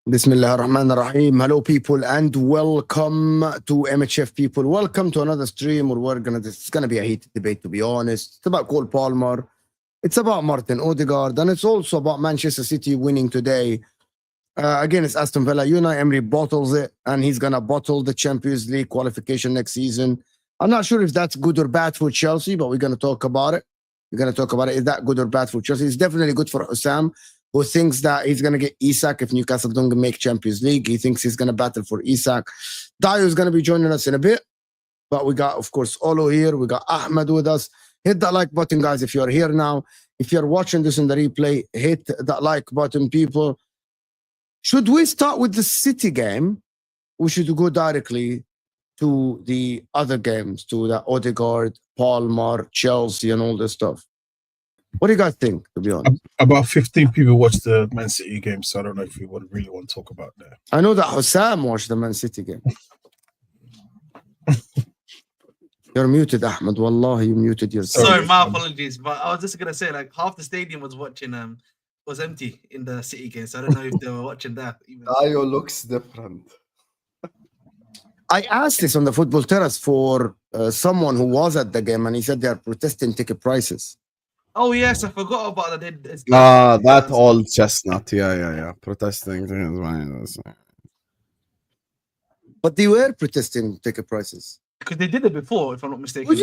Bismillah ar-Rahman ar-Rahim. Hello people and welcome to MHF people. Welcome to another stream where it's gonna be a heated debate, to be honest. It's about Cole Palmer, it's about Martin Ødegaard, and it's also about Manchester City winning today against Aston Villa. Unai Emery bottles it, and he's gonna bottle the Champions League qualification next season. I'm not sure if that's good or bad for Chelsea, but we're gonna talk about it. Is that good or bad for Chelsea? It's definitely good for Husam, who thinks that he's going to get Isak if Newcastle don't make Champions League. He thinks he's going to battle for Isak. Dayo is going to be joining us in a bit. But we got, of course, Olo here. We got Ahmed with us. Hit that like button, guys, if you're here now. If you're watching this in the replay, hit that like button, people. Should we start with the City game? We should go directly to the other games, to the Odegaard, Palmer, Chelsea, and all this stuff. What do you guys think, to be honest? About 15 people watched the Man City game, so I don't know if we really want to talk about that. I know that Husam watched the Man City game. You're muted, Ahmed. Wallahi, you muted yourself. Sorry, my apologies. But I was just going to say, like, half the stadium was watching, was empty in the City game, so I don't know if they were watching that. Dayo looks different. I asked this on the football terrace for someone who was at the game, and he said they are protesting ticket prices. Oh yes, I forgot about that. That old chestnut. Yeah. Protesting. But they were protesting ticket prices. Because they did it before, if I'm not mistaken. Who's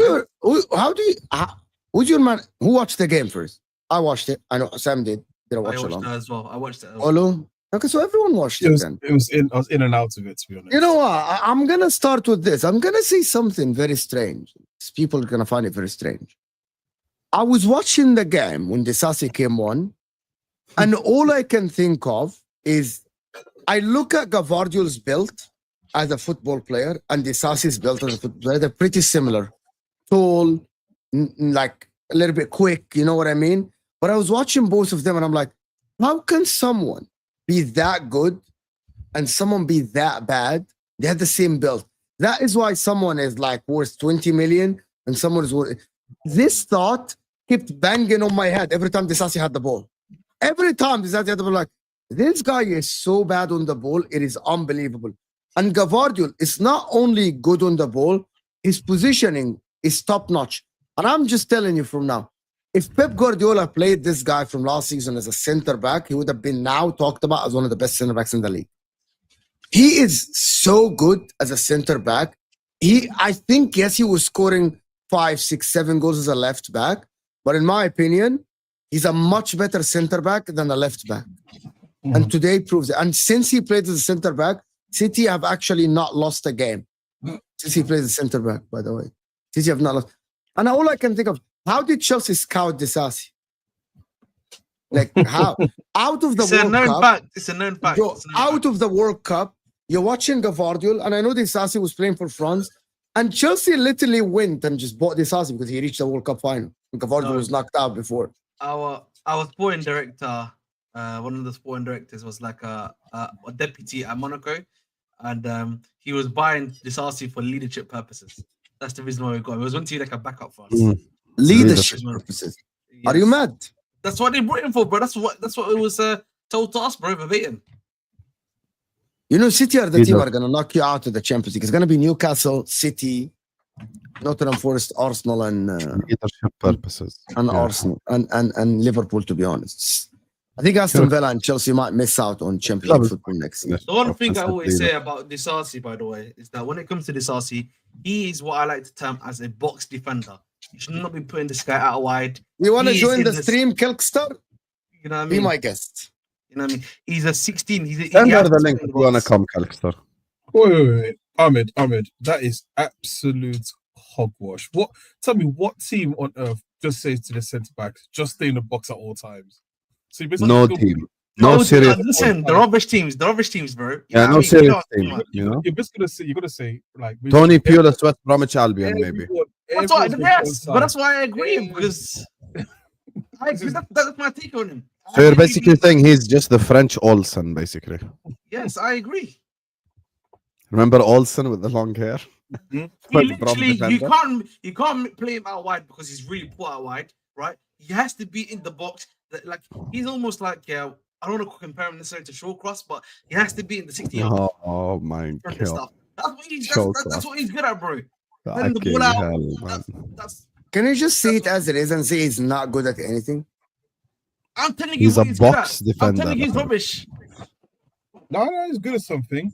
your man? Who watched the game first? I watched it. I know Sam did. Did I watch it as well? I watched it. Olo? Okay, so everyone watched it then. I was in and out of it, to be honest. You know what? I'm going to start with this. I'm going to say something very strange. People are going to find it very strange. I was watching the game when Disasi came on, and all I can think of is I look at Gvardiol's build as a football player and Disasi's build as a football player. They're pretty similar. Tall, like a little bit quick, you know what I mean? But I was watching both of them and I'm like, how can someone be that good and someone be that bad? They had the same build. That is why someone is like worth 20 million and someone is worth... This thought kept banging on my head every time Disasi had the ball. Every time Disasi had the ball, like, this guy is so bad on the ball, it is unbelievable. And Gvardiol is not only good on the ball, his positioning is top-notch. And I'm just telling you from now, if Pep Guardiola played this guy from last season as a center-back, he would have been now talked about as one of the best center-backs in the league. He is so good as a center-back. I think, yes, he was scoring 5, 6, 7 goals as a left-back. But in my opinion, he's a much better center-back than a left-back. And today proves it. And since he played as a centre back, City have actually not lost a game. Since he plays as centre back, by the way. City have not lost. And all I can think of, how did Chelsea scout Disasi? Like, how? Out of the It's a World known Cup, fact. It's a known fact. Yo, It's a known out fact. of the World Cup, you're watching Gavardiol, and I know Disasi was playing for France, and Chelsea literally went and just bought Disasi because he reached the World Cup final. And Gavardiol was knocked out before. Our sporting director, one of the sporting directors, was like a deputy at Monaco, and he was buying Disasi for leadership purposes. That's the reason why we got him. It was meant to be like a backup for us. Leadership purposes. Yes. Are you mad? That's what they brought him for, bro. That's what it was told to us, bro, verbatim. You know, City are the team are going to knock you out of the Champions League. It's going to be Newcastle, City, Nottingham Forest, Arsenal, and leadership purposes. And Arsenal and Liverpool, to be honest. I think Aston Villa and Chelsea might miss out on Champions League football next year. The one thing I always say about Disasi, by the way, is that when it comes to Disasi, he is what I like to term as a box defender. You should not be putting this guy out wide. You want to He is join in the the- stream, Kilkstar? You know what I Be mean? my guest. You know what I mean? He's a 16. Send her has the to link stay in if you want to box. come, Calixter. Wait. Ahmed, that is absolute hogwash. Tell me, what team on earth just says to the centre backs, just stay in the box at all times? So you basically No go- team. No serious. Listen, the rubbish teams, bro. You Yeah, know no what I mean? serious You team. know what You know, You're just gonna say like Tony Pulis, West Bromwich Albion, maybe. That's why, everyone's yes, on but that's side. why I agree because that's my take on him. So you're basically saying he's just the French Olsen, basically. Yes, I agree. Remember Olsen with the long hair? He West literally, Brom you defender. can't play him out wide because he's really poor out wide, right? He has to be in the box. Like he's almost like I don't want to compare him necessarily to Shawcross, but he has to be in the 60 yard Oh my front and god. stuff. That's Shawcross. what he's good at, bro. Fucking Send the ball out. hell, man. That's Can you just see it as it is and say he's not good at anything? I'm telling you He's what a he's good box at. defender. I'm telling you he's rubbish. No, he's good at something.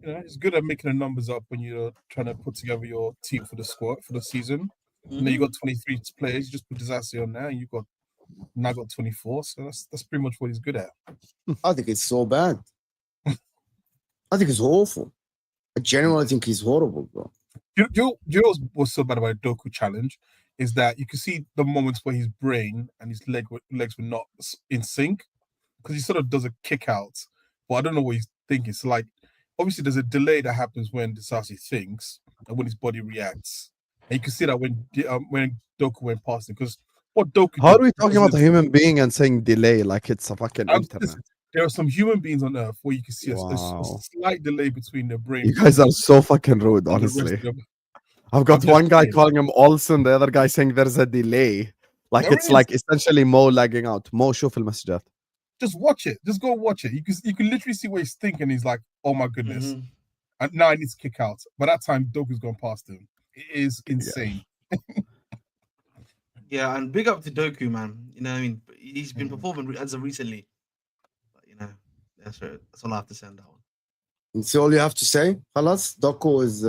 You know, he's good at making the numbers up when you're trying to put together your team for the squad for the season. And then you got 23 players. You just put Disasi on there, and you now got 24. So that's pretty much what he's good at. I think it's so bad. I think it's awful. I genuinely think he's horrible, bro. You know what's so bad about the Doku challenge is that you can see the moments where his brain and his legs were not in sync because he sort of does a kick out, but I don't know what he's thinking. So like, obviously, there's a delay that happens when Disasi thinks and when his body reacts, and you can see that when Doku went past him because what Doku. How did are we talking was about a human being and saying delay like it's a fucking internet? There are some human beings on Earth where you can see a Wow. slight delay between their brain. You guys are so fucking rude, and the rest honestly. of them. I've got I'm just one guy saying. calling him Olsen, the other guy saying there's a delay. Like There it's is. like essentially Mo lagging out. Mo, شوف المسجات. Just watch it. Just go watch it. You can literally see what he's thinking. He's like, oh my goodness. Mhm. And now I need to kick out. By that time, Doku's gone past him. It is insane. Yeah, and big up to Doku, man. You know what I mean? He's been performing as of recently. But, you know, that's all I have to say on that one. That's all you have to say. Halas, Doku is.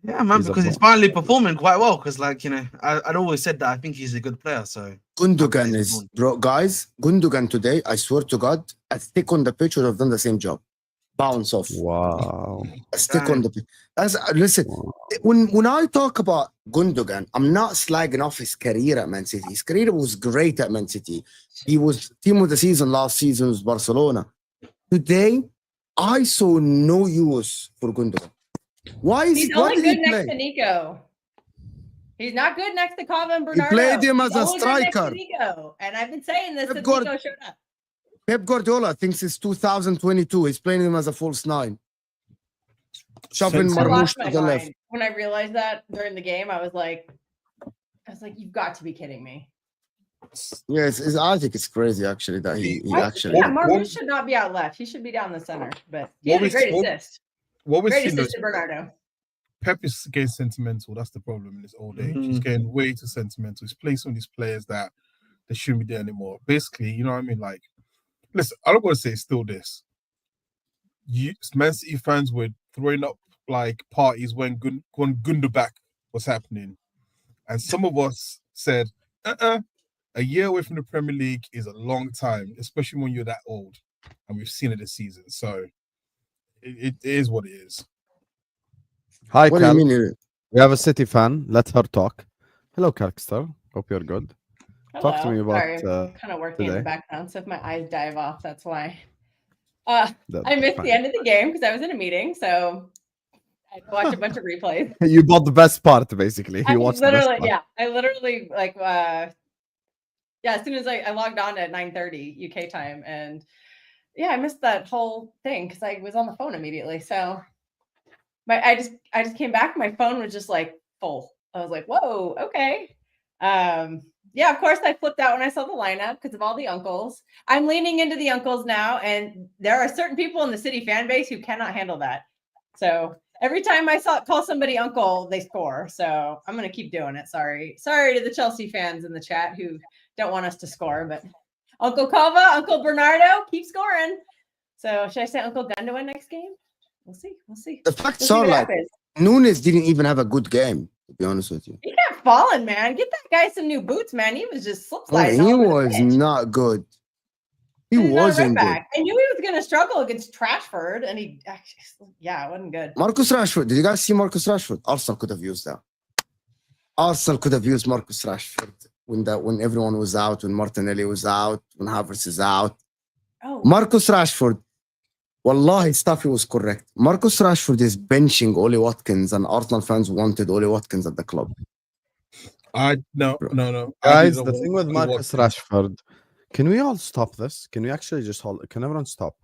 Yeah, man, He's a because he's ball. finally performing quite well. Because, like, you know, I'd always said that I think he's a good player. So Gundogan is, bro, guys. Gundogan today, I swear to God, a stick on the pitch would have done the same job. Bounce off. Wow. A stick on the pitch. Listen, when I talk about Gundogan, I'm not slagging off his career at Man City. His career was great at Man City. He was team of the season last season with Barcelona. Today, I saw no use for Gundogan. Why is He's why only did good he next to play? Nico. He's not good next to Kava and Bernardo. played him as He's a only good next to striker. Nico. And I've been saying this Pep since Guard- Nico showed up. Pep Guardiola thinks it's 2022. He's playing him as a false nine. Shoving Sensible. I Marmoush lost to my the left. mind. When I realized that during the game, I was like, you've got to be kidding me. Yes, I think it's crazy actually that he actually. Yeah, What- Marmoush should not be out left. He should be down the center. But he What had a we- great what- assist. What we're Great seeing assist is to Bernardo. Pep is getting sentimental. That's the problem in his old age. He's getting way too sentimental. He's playing some of these players that they shouldn't be there anymore. Basically, you know what I mean? Like, listen, I don't want to say it's still this. Man City fans were throwing up like parties when Gundogan was happening. And some of us said, a year away from the Premier League is a long time, especially when you're that old. and we've seen it this season. So it is what it is. Hi, What do you Cal. mean? We have a City fan. Let her talk. Hello, Calxter. Hope you're good. Talk to Hello. me about, Sorry, I'm kind of working in the today. background, so if my eyes dive off, that's why. That's I missed fine. the end of the game because I was in a meeting, so I had to watch a bunch of replays. You bought the best part, basically. I You watched the best literally, part. yeah, I literally like, yeah. As soon as I logged on at 9:30 UK time, and yeah, I missed that whole thing because I was on the phone immediately. So I just came back. My phone was just like full. I was like, whoa, okay. Yeah, of course I flipped out when I saw the lineup because of all the uncles. I'm leaning into the uncles now, and there are certain people in the City fan base who cannot handle that. So every time I call somebody uncle, they score. So I'm gonna keep doing it. Sorry to the Chelsea fans in the chat who don't want us to score, but Uncle Kova, Uncle Bernardo, keep scoring. So should I say Uncle Gundogan next game? We'll see. The facts We'll see are what like happens. Nunes didn't even have a good game, to be honest with you. He kept falling, man. Get that guy some new boots, man. He was just slip I mean, sliding. he all over the was pitch. not good. He And he's not a wasn't right good. back. I knew he was going to struggle against Trashford, and he actually, yeah, it wasn't good. Marcus Rashford. Did you guys see Marcus Rashford? Arsenal could have used that. Arsenal could have used Marcus Rashford when everyone was out, when Martinelli was out, when Havertz is out. Oh, Marcus Rashford, wallahi, Staffy was correct. Marcus Rashford is benching Oli Watkins, and Arsenal fans wanted Oli Watkins at the club. No. Guys, the thing with Marcus Rashford, can we all stop this? Can we actually just hold? Can everyone stop?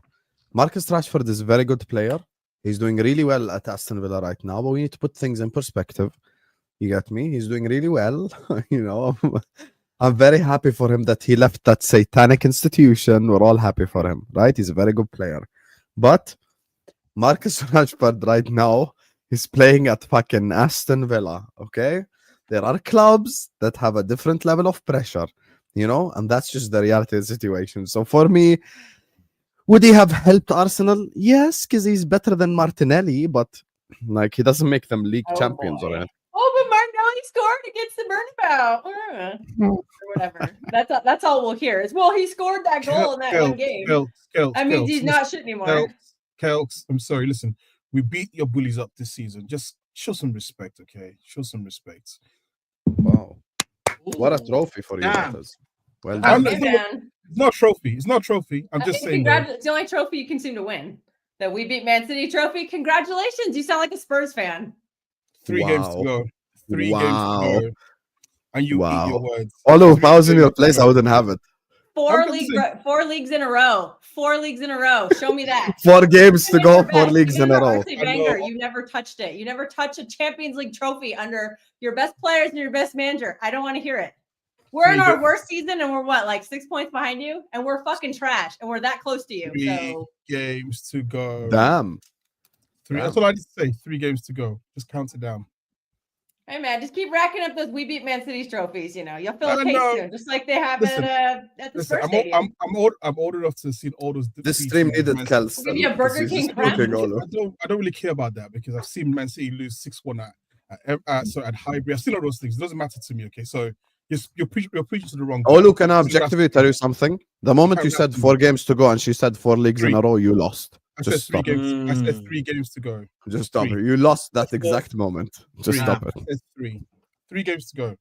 Marcus Rashford is a very good player. He's doing really well at Aston Villa right now, but we need to put things in perspective. You get me? He's doing really well. You know, I'm very happy for him that he left that satanic institution. We're all happy for him, right? He's a very good player. But Marcus Rashford right now is playing at fucking Aston Villa, okay? There are clubs that have a different level of pressure, you know, and that's just the reality of the situation. So for me, would he have helped Arsenal? Yes, because he's better than Martinelli, but like he doesn't make them league champions or anything. Oh, but Martinelli scored against the Bernabeu. Or whatever. That's all we'll hear is, well, he scored that goal in that one game. That means he's not shit anymore. Kelks, I'm sorry. Listen, we beat your bullies up this season. Just show some respect, okay? Show some respect. Wow. What a trophy for you, Damn. that is. Well I'm done. not- Man. It's not a trophy. It's not a trophy. I'm just saying. though, It's the only trophy you can seem to win. The We Beat Man City trophy. Congratulations. You sound like a Spurs fan. 3 games to Wow. go. 3 Wow. games to go. And you eat Wow. your words. Although if 3 I was in your games to place, I go. wouldn't have it. Four I'm leagues in a row. 4 leagues in a row. Show me that. 4 games to Give me go, your 4 best. leagues You in a guys are row. Arsene I Wenger. know. You never touched it. You never touched a Champions League trophy under your best players and your best manager. I don't want to hear it. We're in 3 our worst season and we're what, like 6 points behind you? And we're fucking trash and we're that close to you. 3 So games to go. Damn. 3. That's all I just say. 3 games to go. Just count it down. hey man, just keep racking up those We Beat Man City's trophies. You know, you'll fill I a case know. soon, just like they have Listen, at the Listen, Spurs Stadium. I'm old enough to see all those. This defeats stream in needed Man City. Kels. We'll give you a Burger King crown. I don't really care about that because I've seen Man City lose 6-1 at Highbury. I've seen all those things. It doesn't matter to me. Okay, so you're preaching to the wrong. Olu, can I objectively tell you something? The moment you said 4 games to go and she said 4 leagues in a row, you lost. I said Just 3 stop. games. I said 3 games to go. Just stop 3. it. You lost that That's 4. exact moment. Just 3. stop it. I said 3. 3 games to go.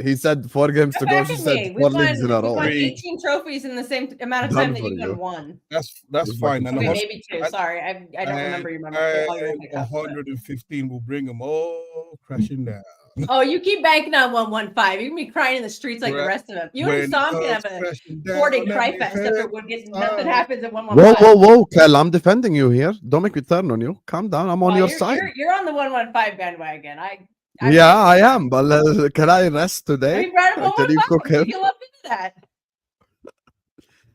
He said 4 games to Come go. back She at said me. 4 leagues in a We've row. won 3. 18 trophies in the same amount of Done time that for you've you. won one. That's Just fine. fucking And Okay, fine. maybe 2. Sorry, I don't remember your all your World Cups, but- 115 will bring them all crashing down. Oh, you keep banking on 115. You're gonna be crying in the streets like the rest of them. You and When Sam it can have comes a crashing down, 4-day let me cry fest if hear it would get the nothing sound. happens at Whoa, 115. whoa, Kel, I'm defending you here. Don't make me turn on you. Calm down. I'm on your side. You're on the 115 bandwagon. Yeah, I am. But can I rest today? You brought up Can you 115. cook him? You love into that.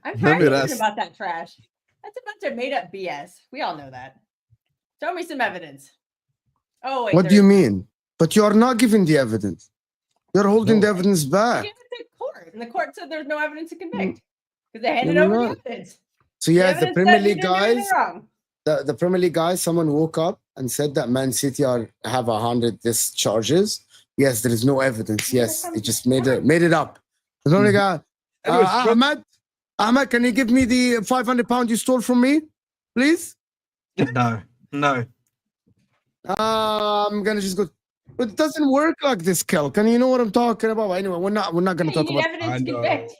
I'm Let tired me of hearing rest. about that trash. That's a bunch of made up BS. We all know that. Show me some evidence. Oh wait. What do you mean? But you are not giving the evidence. You're holding the evidence I back. gave it to court, and the court said there's no evidence to convict because they handed over the evidence. So yeah, the evidence Premier said you League didn't do anything guys, wrong. the Premier League guys, someone woke up and said that Man City have 100 discharges. Yes, there is no evidence. Yes, they just made it up. There's only guy, Anyways, Ahmed, Ahmed, can you give me the £500 you stole from me, please? No. I'm gonna just go. But it doesn't work like this, Kel. Can you know what I'm talking about? Anyway, we're not gonna You talk need about. evidence to convict.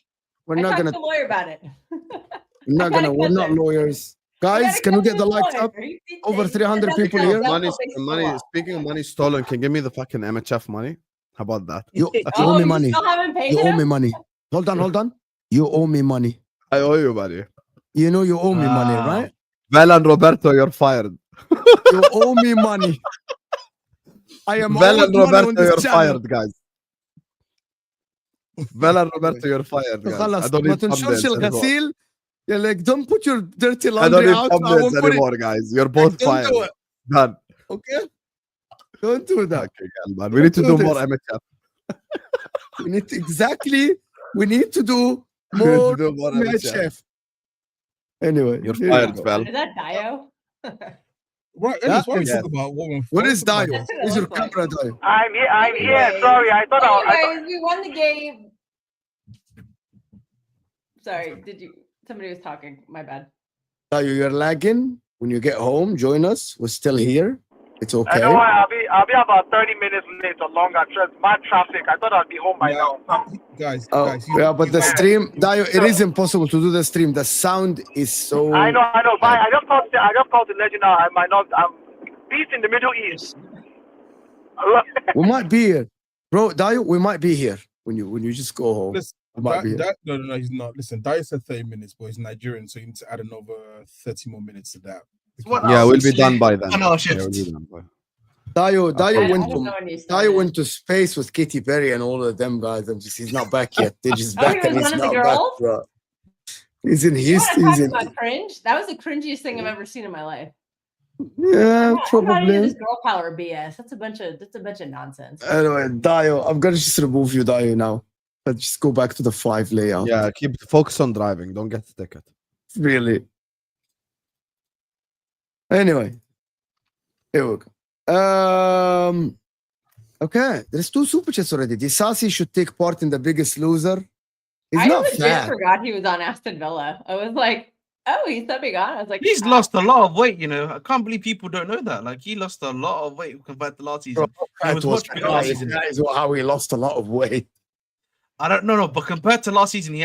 We're I not talked gonna. to a lawyer about it. We're not lawyers, guys. Can we get the likes up? Over 300 people here. Speaking of money stolen, can you give me the fucking MHF money? How about that? You owe me money. Still haven't paid You owe him? me money. Hold on. You owe me money. I owe you money. You know you owe me money, right? Val and Roberto, you're fired. You owe me money. I am Val owed and money on Roberto, this you're channel. fired, guys. Val and Roberto, you're fired, guys. I خلاص don't ما need تنشرش thumbnails anymore. الغسيل. You're like, don't put your dirty I laundry don't need out. I thumbnails won't put it. anymore, guys. You're both Don't fired. do it. Done. Okay? Don't do that. Okay, man. We need to do do more this. MHF. We need to do We need more to do more Mad MHF. Chef. Anyway, You're here you fired, go. Val. Is that Dio? Right, anyways, what we Yeah. talk about? What is Dio? Dio? That's what it Where's your looks like. camera, Dio? I'm here. Anyways. Sorry, I thought Anyways, we won the game. Sorry, somebody was talking. My bad. Dio, you're lagging. When you get home, join us. We're still here. It's I okay. know I'll be about 30 minutes late or longer. Bad traffic. I thought I'd be home by now. Guys, Oh, guys. yeah, but the stream, Dio, it is impossible to do the stream. The sound is so. I know. But I just called to let you know I might not. I'm peace in the Middle East. We might be here, bro. Dio, we might be here when you just go home. Listen, We might be here. no, he's not. Listen, Dio said 30 minutes, but he's Nigerian, so you need to add another 30 more minutes to that. Yeah, we'll be done by then. 1 hour Yeah, shift. we'll be done by. Dio I went don't know to when you Dio started. went to space with Katy Perry and all of them guys, and he's not back yet. They're just Oh, back he and was he's one of the not back, girls? bro. He's in You Houston. want He's to in. talk about cringe? That was the cringiest thing I've ever seen in my life. Yeah, I'm not into probably. this girl power BS. That's a bunch of nonsense. Anyway, Dio, I'm gonna just remove you, Dio, now. Let's just go back to the 5 layout. Yeah, keep focus on driving. Don't get the ticket. Really. Anyway, here we go. Okay, there's 2 super chats already. Disasi should take part in the Biggest Loser. He's I not legit fat. forgot he was on Aston Villa. I was like, oh, he's subbing on. I was like, He's ah. lost a lot of weight, you know. I can't believe people don't know that. Like, he lost a lot of weight compared to last season. He was much bigger last season. That is how he lost a lot of weight. I don't know, but compared to last season, he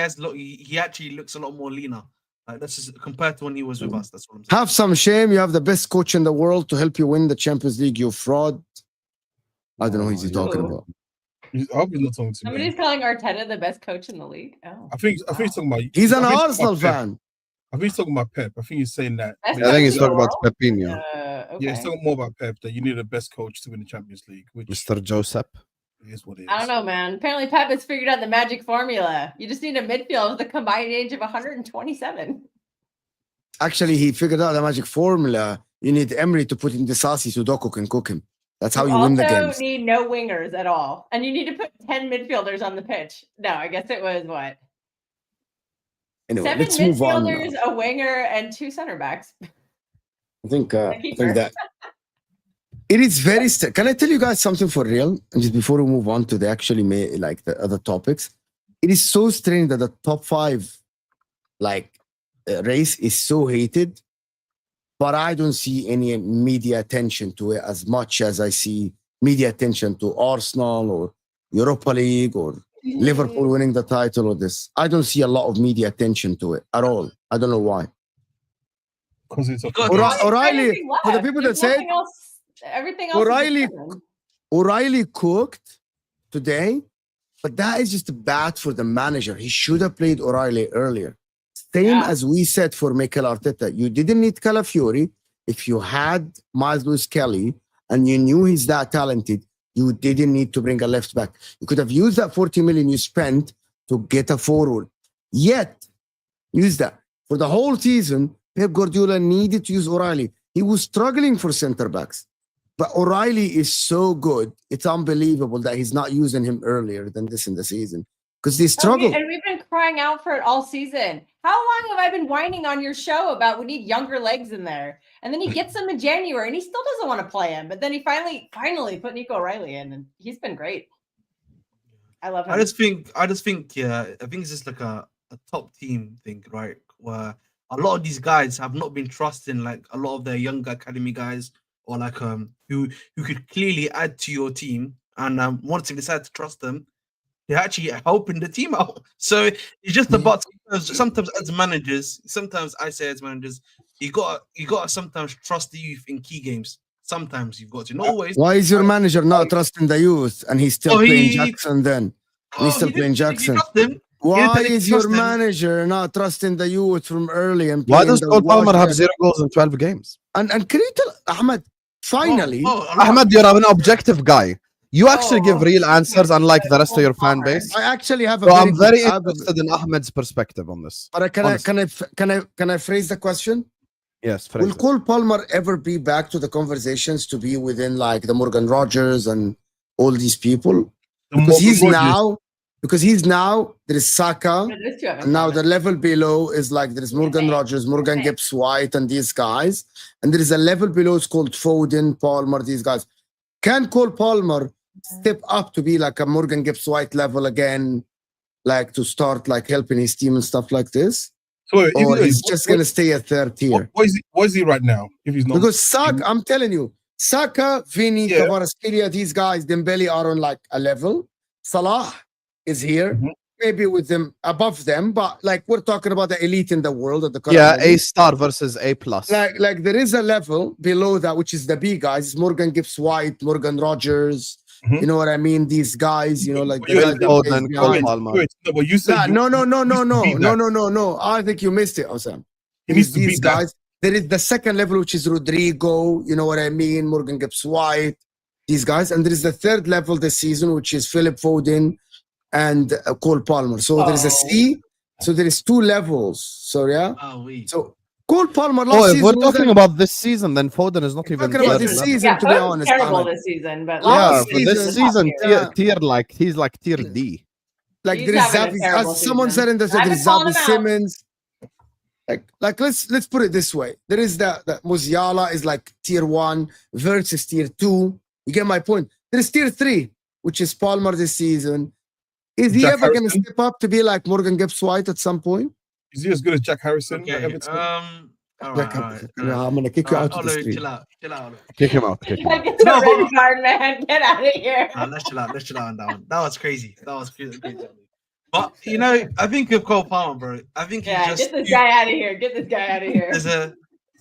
actually looks a lot more leaner. Like, that's just compared to when he was with us. That's what I'm saying. Have some shame. You have the best coach in the world to help you win the Champions League. You fraud. I don't know who he's talking about. I hope he's not talking to Somebody's me. calling Arteta the best coach in the league. Oh, I think he's talking about. He's an I think he's Arsenal talking about Pep. fan. I think he's talking about Pep. I think he's saying that. Best Yeah, I think he's coach in talking the about Pepinho. world? Okay. Yeah, he's talking more about Pep. That you need the best coach to win the Champions League, which Mr. Joseph. is what it is. I don't know, man. Apparently, Pep has figured out the magic formula. You just need a midfield with a combined age of 127. Actually, he figured out the magic formula. You need Emery to put in the saucy so Doku can cook him. That's how you win the also games. need no wingers at all. And you need to put 10 midfielders on the pitch. No, I guess it was what? Anyway, 7 let's move on. now. midfielders, a winger, and 2 center backs. I think keeper. that it is very. Can I tell you guys something for real? And just before we move on to the actually like the other topics, it is so strange that the top 5 race is so hated, but I don't see any media attention to it as much as I see media attention to Arsenal or Europa League or Liverpool winning the title or this. I don't see a lot of media attention to it at all. I don't know why. Because it's a Because- O'Reilly, for the people that said everything else. O'Reilly- is different. O'Reilly cooked today, but that is just bad for the manager. He should have played O'Reilly earlier. Same Yeah. as we said for Mikel Arteta. You didn't need Calafiori. If you had Miles Lewis Kelly and you knew he's that talented, you didn't need to bring a left back. You could have used that 40 million you spent to get a forward. Yet, use that. For the whole season, Pep Guardiola needed to use O'Reilly. He was struggling for center backs. But O'Reilly is so good. It's unbelievable that he's not using him earlier than this in the season. Because they struggle. And we've been crying out for it all season. How long have I been whining on your show about we need younger legs in there? And then he gets them in January and he still doesn't want to play him. But then he finally put Nico O'Reilly in and he's been great. I love him. I just think, yeah, I think it's just like top team thing, right? Where a lot of these guys have not been trusting like a lot of their younger academy guys, or like who could clearly add to your team. And once you decide to trust them, they're actually helping the team out. So it's just about sometimes as managers, sometimes I say as managers, you got to sometimes trust the youth in key games. Sometimes you've got to, not always. Why is your manager not trusting the youth and he's still playing Jackson then? And he's still playing Jackson. Why is your manager not trusting the youth from early? And why does Cole Palmer have 0 goals in 12 games? And can you tell Ahmed, finally, Ahmed, you're an objective guy. You actually give real answers, unlike the rest of your fan base. I actually have I'm very interested in Ahmed's perspective on this. But can I phrase the question? Yes. Will Cole Palmer ever be back to the conversations to be within like the Morgan Rogers and all these people? Because he's now there is Saka, and now the level below is like there is Morgan Rogers, Morgan Gibbs White, and these guys, and there is a level below. It's called Foden, Palmer. These guys. Can Cole Palmer step up to be like a Morgan Gibbs White level again, like to start like helping his team and stuff like this? So or he's just gonna stay at third tier. What is he right now? If he's not, because Saka, I'm telling you, Saka, Vini, Kvaratskhelia, these guys, Dembele are on like a level. Salah is here, maybe with them above them, but like we're talking about the elite in the world at the current level. A star versus A plus. Like there is a level below that, which is the B guys, Morgan Gibbs White, Morgan Rogers. You know what I mean? These guys, you know, like the guys but you said no. I think you missed it, Husam. These guys. There is the second level, which is Rodrigo. You know what I mean? Morgan Gibbs White. These guys, and there is the third level this season, which is Philip Foden and Cole Palmer. So there is a C. So there is 2 levels. So yeah. So Cole Palmer last season. If we're talking about this season, then Foden is not even talking about this season, to be honest. Terrible this season, but this season, tier like he's like tier D. Like there is Xavi, as someone said in the there is Xavi Simmons. Like let's put it this way. There is the Musiala is like tier 1, Verts is tier 2. You get my point. There is tier 3, which is Palmer this season. Is he ever going to step up to be like Morgan Gibbs White at some point? Is he as good as Jack Harrison? Okay. All right. I'm going to kick you out of the street. Chill out. Kick him out. Get man. Get out of here. Let's chill out on that one. That was crazy. But you know, I think of Cole Palmer, bro. I think get this guy out of here.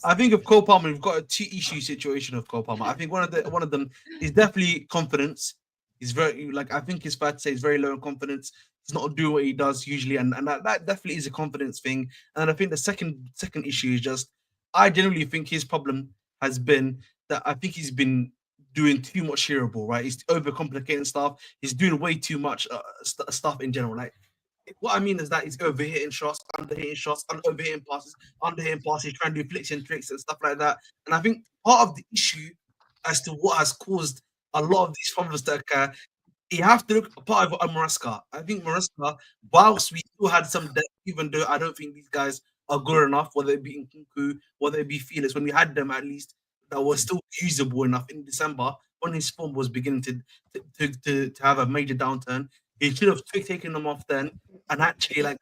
I think of Cole Palmer, we've got a 2-issue situation of Cole Palmer. I think one of them is definitely confidence. He's very I think it's fair to say he's very low in confidence. He's not doing what he does usually, and that definitely is a confidence thing. And I think the second issue is just I generally think his problem has been that I think he's been doing too much shareable, right? He's overcomplicating stuff. He's doing way too much stuff in general. Like what I mean is that he's overhitting shots, overhitting passes, trying to do flicks and tricks and stuff like that. And I think part of the issue as to what has caused a lot of these problems that occur, you have to look part of Maresca. I think Maresca, whilst we still had some depth, even though I don't think these guys are good enough, whether it be Nkunku, whether it be Felix, when we had them at least, that was still usable enough in December when his form was beginning to have a major downturn. He should have taken them off then and actually like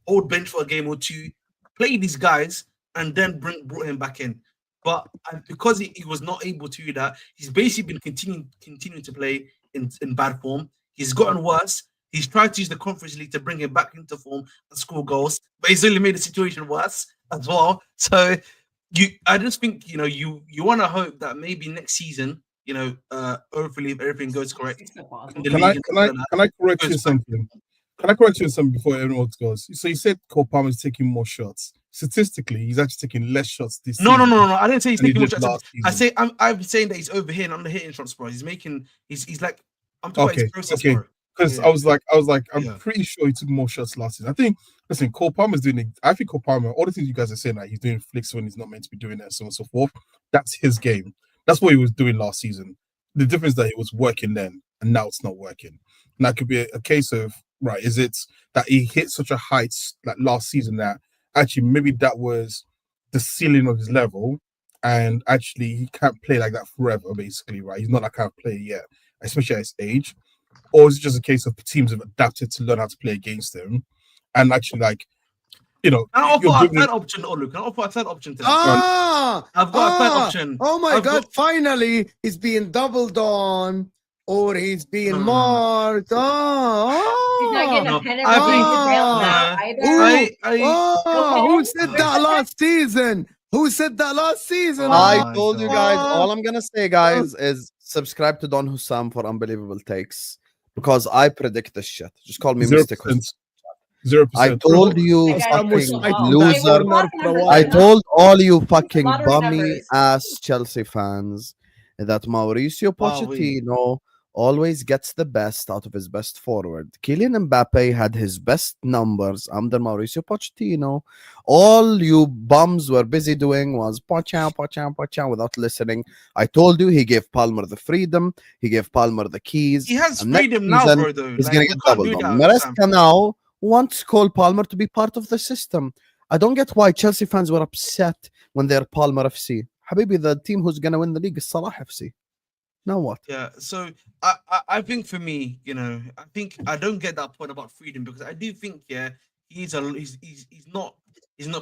hold bench for a game or 2, play these guys, and then brought him back in. But because he was not able to do that, he's basically been continuing to play in bad form. He's gotten worse. He's tried to use the Conference League to bring him back into form and score goals, but he's only made the situation worse as well. So I just think you want to hope that maybe next season, hopefully if everything goes correct. Can I correct you something? Can I correct you on something before everyone else goes? So you said Cole Palmer is taking more shots. Statistically, he's actually taking less shots this season. No. I didn't say he's taking more shots. I'm saying that he's overhitting, underhitting shots, bro. He's like I'm talking about his process, bro. Because I was like, I'm pretty sure he took more shots last season. I think, listen, Cole Palmer's doing it. I think Cole Palmer, all the things you guys are saying, like he's doing flicks when he's not meant to be doing it, so on and so forth. That's his game. That's what he was doing last season. The difference is that it was working then, and now it's not working. And that could be a case of, right, is it that he hit such a height like last season that actually maybe that was the ceiling of his level, and actually he can't play like that forever, basically, right? He's not that kind of player yet, especially at his age. Or is it just a case of teams have adapted to learn how to play against him? and actually like, you know, Can I you're offer a giving third option, Olu? Can I offer a third option to that? I've I've got a third option. Oh my I've God! got- Finally, he's being doubled on, or he's being No. marked. He's not getting No, a pen I and think- to bail him no, out either. Who Okay. said that last season? Who said that last season? Oh I my told you God. guys, all I'm gonna say, guys, is subscribe to Don Husam for unbelievable takes because I predict this shit. Just call me 0%. Mystical. 0%. I told you That guy was fucking fighting Okay, that loser. well, lots of numbers I then, huh? told all you fucking Lottery bummy numbers. ass Chelsea fans that Mauricio Wow, we- Pochettino always gets the best out of his best forward. Kylian Mbappe had his best numbers under Mauricio Pochettino. All you bums were busy doing was Pochettino without listening. I told you he gave Palmer the freedom, he gave Palmer the keys. He has and next freedom now, season, bro. Though He's like, gonna you get can't do doubled that on. with Sam. Maresca now wants Cole Palmer to be part of the system. I don't get why Chelsea fans were upset when they're Palmer FC. Habibi, the team who's gonna win the league is Salah FC. Now what? Yeah, so I think for me, you know, I think I don't get that point about freedom because I do think, yeah, he's not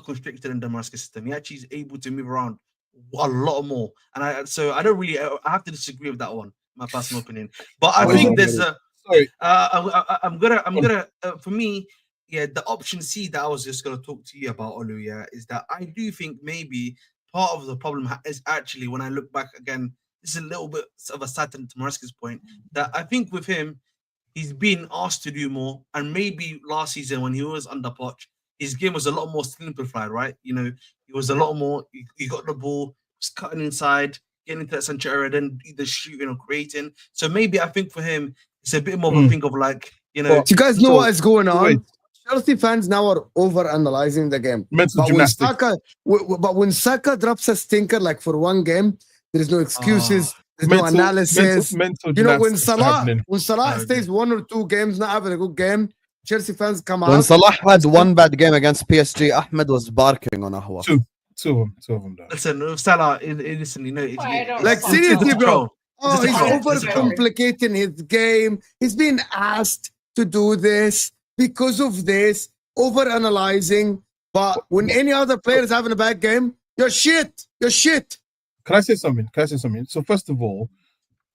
constricted in the Damascus system. He actually is able to move around a lot more, and I don't really I have to disagree with that one, my personal opinion. But I Well, think there's a sorry. I'm gonna for me, yeah, the option C that I was just gonna talk to you about, Olu, yeah, is that I do think maybe part of the problem is actually when I look back again. This is a little bit of a Saturn to Maresca's point that I think with him, he's been asked to do more. And maybe last season when he was under Poch, his game was a lot more simplified, right? You know, he was a lot more, he got the ball, was cutting inside, getting into that central area, then either shooting or creating. So maybe I think for him, it's a bit more of a thing of like, you know. Well, Do you guys know So, what is going on? wait. Chelsea fans now are over analyzing the game. Mental But when gymnastics. Saka, but when Saka drops a stinker like for one game, there is no excuses. There's no analysis. mental You know, when gymnastics are happening. Salah I stays 1 or 2 games not having a good game, Chelsea fans come When out. Salah had one bad game against PSG, Ahmed was barking on Ahwa. Two of them. Though. Listen, with Salah, listen, you know, I don't Like, know. seriously, bro. Oh, It's a he's troll. It's a troll. overcomplicating his game. He's being asked to do this because of this, over-analyzing. But when any other player is having a bad game, you're shit. You're shit. Can I say something? So first of all,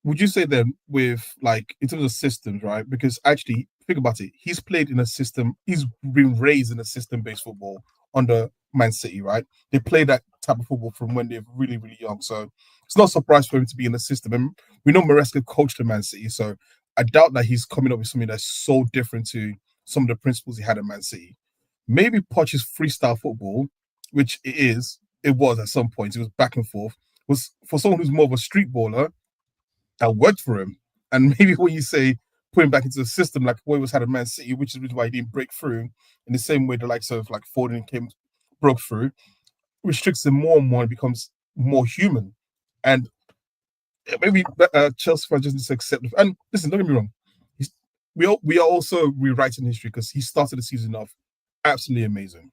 would you say then with like in terms of systems, right? Because actually, think about it. He's played in a system. He's been raised in a system-based football under Man City, right? They play that type of football from when they're really, really young. So it's not a surprise for him to be in the system. And we know Maresca coached the Man City, so I doubt that he's coming up with something that's so different to some of the principles he had at Man City. Maybe Poch's freestyle football, which it was at some points, it was back and forth, was for someone who's more of a street baller, that worked for him. And maybe when you say put him back into the system like what he was had at Man City, which is why he didn't break through in the same way the likes of like Foden broke through, restricts him more and more and becomes more human. And maybe Chelsea fans just need to accept it. And listen, don't get me wrong. We are also rewriting history because he started the season off absolutely amazing.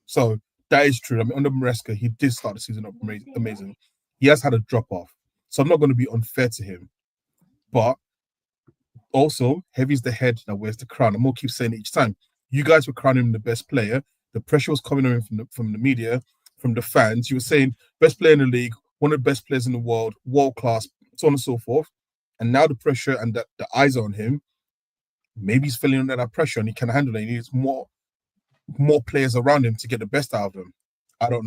So that is true. I mean, under Maresca, he did start the season off amazing. He has had a drop off. So I'm not going to be unfair to him. But also, heavy's the head that wears the crown. I'm going to keep saying it each time. You guys were crowning him the best player. The pressure was coming on from the media, from the fans. You were saying best player in the league, one of the best players in the world, world class, so on and so forth. And now the pressure and the eyes are on him. Maybe he's feeling under that pressure and he can handle it. He needs more players around him to get the best out of him. I don't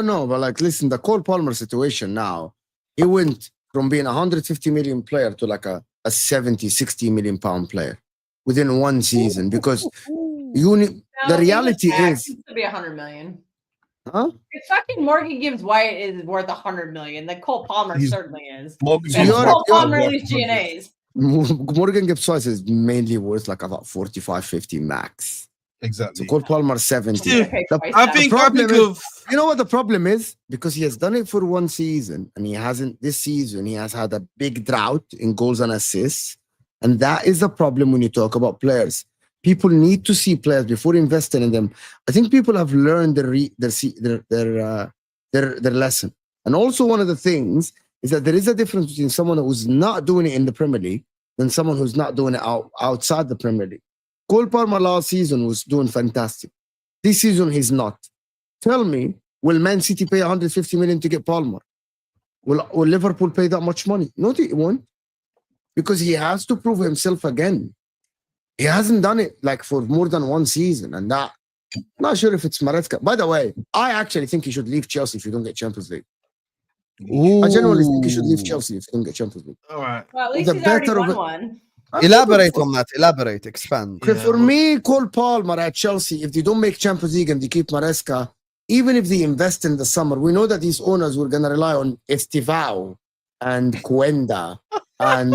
know. But like, listen, the Cole Palmer situation now, he went from being a 150 million player to like a 70, 60 million pound player within one season because the reality is to be 100 million. Huh? If fucking Morgan Gibbs White is worth 100 million, then Cole Palmer certainly is. Morgan And Gibbs Cole White Palmer is leaves worth GNAs. Morgan Gibbs White is mainly worth like about 45, 50 max. Exactly. So Cole Palmer 70. Dude, I think of you know what the problem is? Because he has done it for one season and he hasn't this season. He has had a big drought in goals and assists. And that is the problem when you talk about players. People need to see players before investing in them. I think people have learned their lesson. And also one of the things is that there is a difference between someone who's not doing it in the Premier League than someone who's not doing it outside the Premier League. Cole Palmer last season was doing fantastic. This season, he's not. Tell me, will Man City pay 150 million to get Palmer? Will Liverpool pay that much money? No, they won't. Because he has to prove himself again. He hasn't done it like for more than one season. And that, not sure if it's Maresca. By the way, I actually think he should leave Chelsea if you don't get Champions League. I genuinely think he should leave Chelsea if you don't get Champions League. All right. Well, at least The he's already better won of it- one. Elaborate on that. Elaborate. Expand. Okay, Yeah, for well- me, Cole Palmer at Chelsea, if they don't make Champions League and they keep Maresca, even if they invest in the summer, we know that these owners were going to rely on Estivao and Cuenda and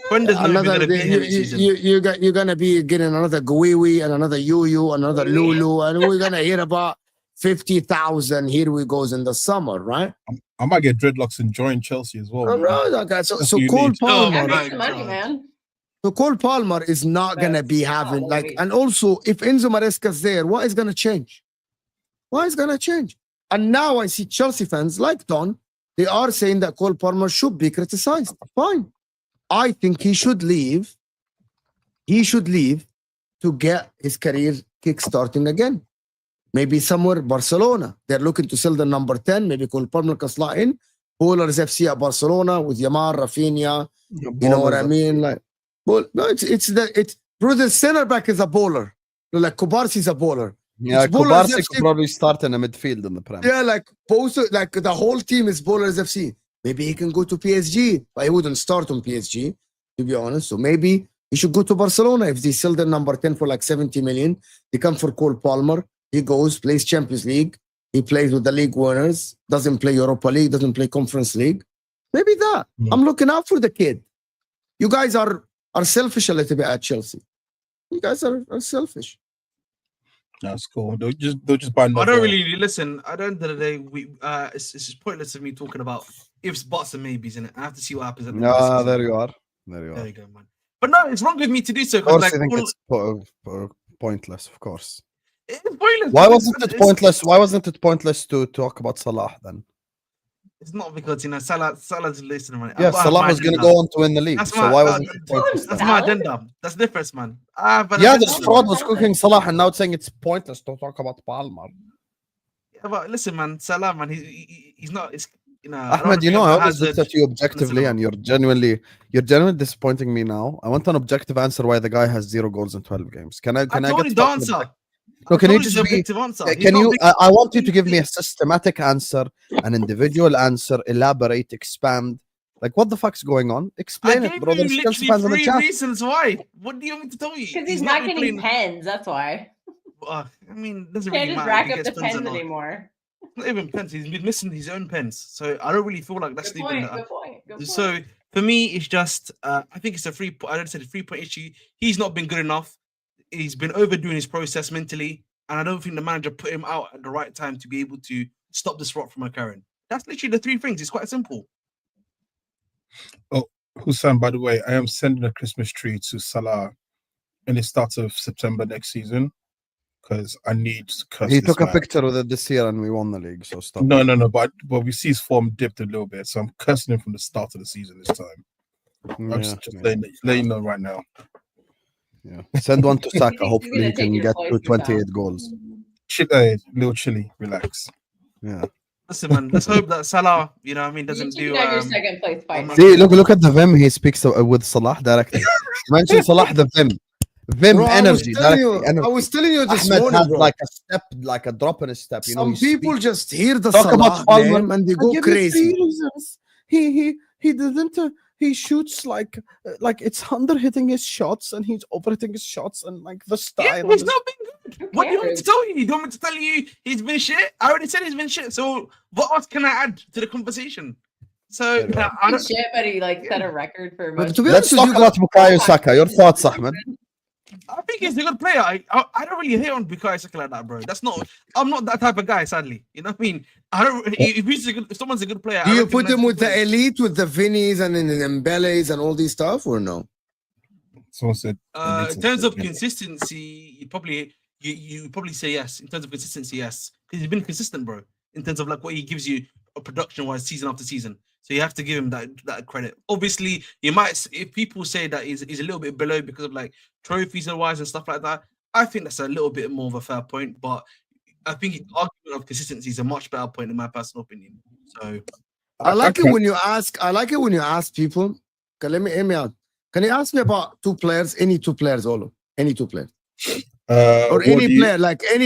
Quenda's not even another. going to be here this season. You're going to be getting another Guiwi and another Yuyu, another Lulu, and we're going to hear about 50,000. Here we goes in the summer, right? I might get dreadlocks and join Chelsea as well. Oh, man. bro, okay, so That's what you Cole need. Yeah, Palmer. my make some money, God. man. So Cole Palmer is not going to be That's having not like, always. and also if Enzo Maresca's there, what is going to change? What is going to change? And now I see Chelsea fans like Don, they are saying that Cole Palmer should be criticized. Fine. I think he should leave. He should leave to get his career kick-starting again. Maybe somewhere Barcelona. They're looking to sell the number 10. Maybe Cole Palmer can slot in. Bowlers FC at Barcelona with Yamal, Rafinha. You know what I mean? Like, well, no, it's bro, the center back is a bowler. Like Kubarsi is a bowler. Yeah, It's Bowlers Kubarsi FC. could probably start in the midfield in the Prem. Yeah, like both, like the whole team is Bowlers FC. Maybe he can go to PSG, but he wouldn't start on PSG, to be honest. So maybe he should go to Barcelona if they sell the number 10 for like 70 million. They come for Cole Palmer. He goes, plays Champions League. He plays with the league winners. Doesn't play Europa League. Doesn't play Conference League. Maybe that. Yeah. I'm looking out for the kid. You guys are selfish a little bit at Chelsea. You guys are selfish. That's cool. They'll just buy. I don't another- really listen. At the end of the day, it's just pointless of me talking about ifs, buts, and maybes, and I have to see what happens. At the end of the Ah, season. there you are. There you There are. you go, man. But no, it's wrong with me to do so Of course, because I like think it's pointless. Of course. it's pointless. Why because wasn't it pointless? Why wasn't it pointless to talk about Salah then? It's not because Salah's listening right. Yeah, Salah was going to go on to win the league. That's So my- why that- wasn't it pointless? That's then? my Salad? agenda. That's the difference, man. But Yeah, that's this it. fraud was cooking Salah, and now it's saying it's pointless to talk about Palmer. Yeah, but listen, man, Salah, man, he's not. It's I don't Ahmed, you know, I always Hazard. looked at you objectively, and you're genuinely disappointing me now. I want an objective answer why the guy has 0 goals in 12 games. Can I I get told you the fucking answer. objective? No, can I you told just the be? objective answer. He's Can not you? big- I want you to give me a systematic answer, an individual answer, elaborate, expand. Like, what the fuck's going on? I Explain it, gave bro. you There's Chelsea fans in the literally 3 chat. reasons why. What do you want me to tell you? Because he's not been getting playing- pens. That's why. I mean, it doesn't Can't really just matter. rack if he up the gets pens or pens not. anymore. Not even pens. He's been missing his own pens, so I don't really feel like that's Good even. point. Good point. Good point. So for me, it's just I think it's a 3. I don't say the 3-point issue. He's not been good enough. He's been overdoing his process mentally, and I don't think the manager put him out at the right time to be able to stop this rot from occurring. That's literally the 3 things. It's quite simple. Husam, by the way, I am sending a Christmas tree to Salah in the start of September next season because I need to curse He this took a man. picture with it this year, and we won the league. So stop. No, but we see his form dipped a little bit, so I'm cursing him from the start of the season this time. I'm just letting you know right now. yeah. Send one to Saka. He's Hopefully, gonna he take can your get place, to Husam. 28 goals. Little chilly, relax. Yeah. Listen, man. Let's hope that Salah, you know, what I mean, You doesn't taking do. down your second place fight. I'm See, look at the Vim. He speaks with Salah directly. Mention Salah, the Vim. Vim Bro, energy. I Directly, was telling you this Ahmed morning, has bro. like a step, like a drop in his step. You know, Some he people speaks. just hear the Talk Salah about Palmer. name and they I go give you crazy. 3 reasons. He didn't. He shoots like it's under hitting his shots, and he's over hitting his shots, and like the style. Yeah, of he's his- not been good. What do you want me to tell you? You want me to tell you he's been shit? I already said he's been shit. So what else can I add to the conversation? So I don't. Shit, but he like set a record for But most. to be Let's honest with talk you, about Bukayo Saka. Your thoughts, Ahmed? I think he's a good player. I don't really hate on Bukayo Saka like that, bro. That's not. I'm not that type of guy, sadly. You know what I mean? I don't. If someone's a good player, do I you reckon put that's him a with good the player. elite, with the Vinnies and the Mbele's and all these stuff, or no? Someone said. In terms of consistency, you probably say yes. In terms of consistency, yes, because he's been consistent, bro. In terms of like what he gives you production wise, season after season. So you have to give him that credit. Obviously, you might, if people say that he's a little bit below because of like trophies and wise and stuff like that, I think that's a little bit more of a fair point. But I think argument of consistency is a much better point in my personal opinion. So I like it when you ask. I like it when you ask people. Okay, let me hear me out. Can you ask me about two players? Any two players, Olo? Any two players? Or any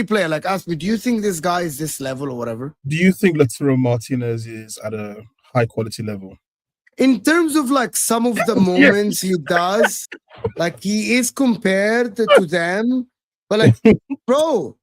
player, like ask me, do you think this guy is this level or whatever? Do you think Lautaro Martinez is at a high quality level? In terms of like some of the moments he does, like he is compared to them, but like, bro,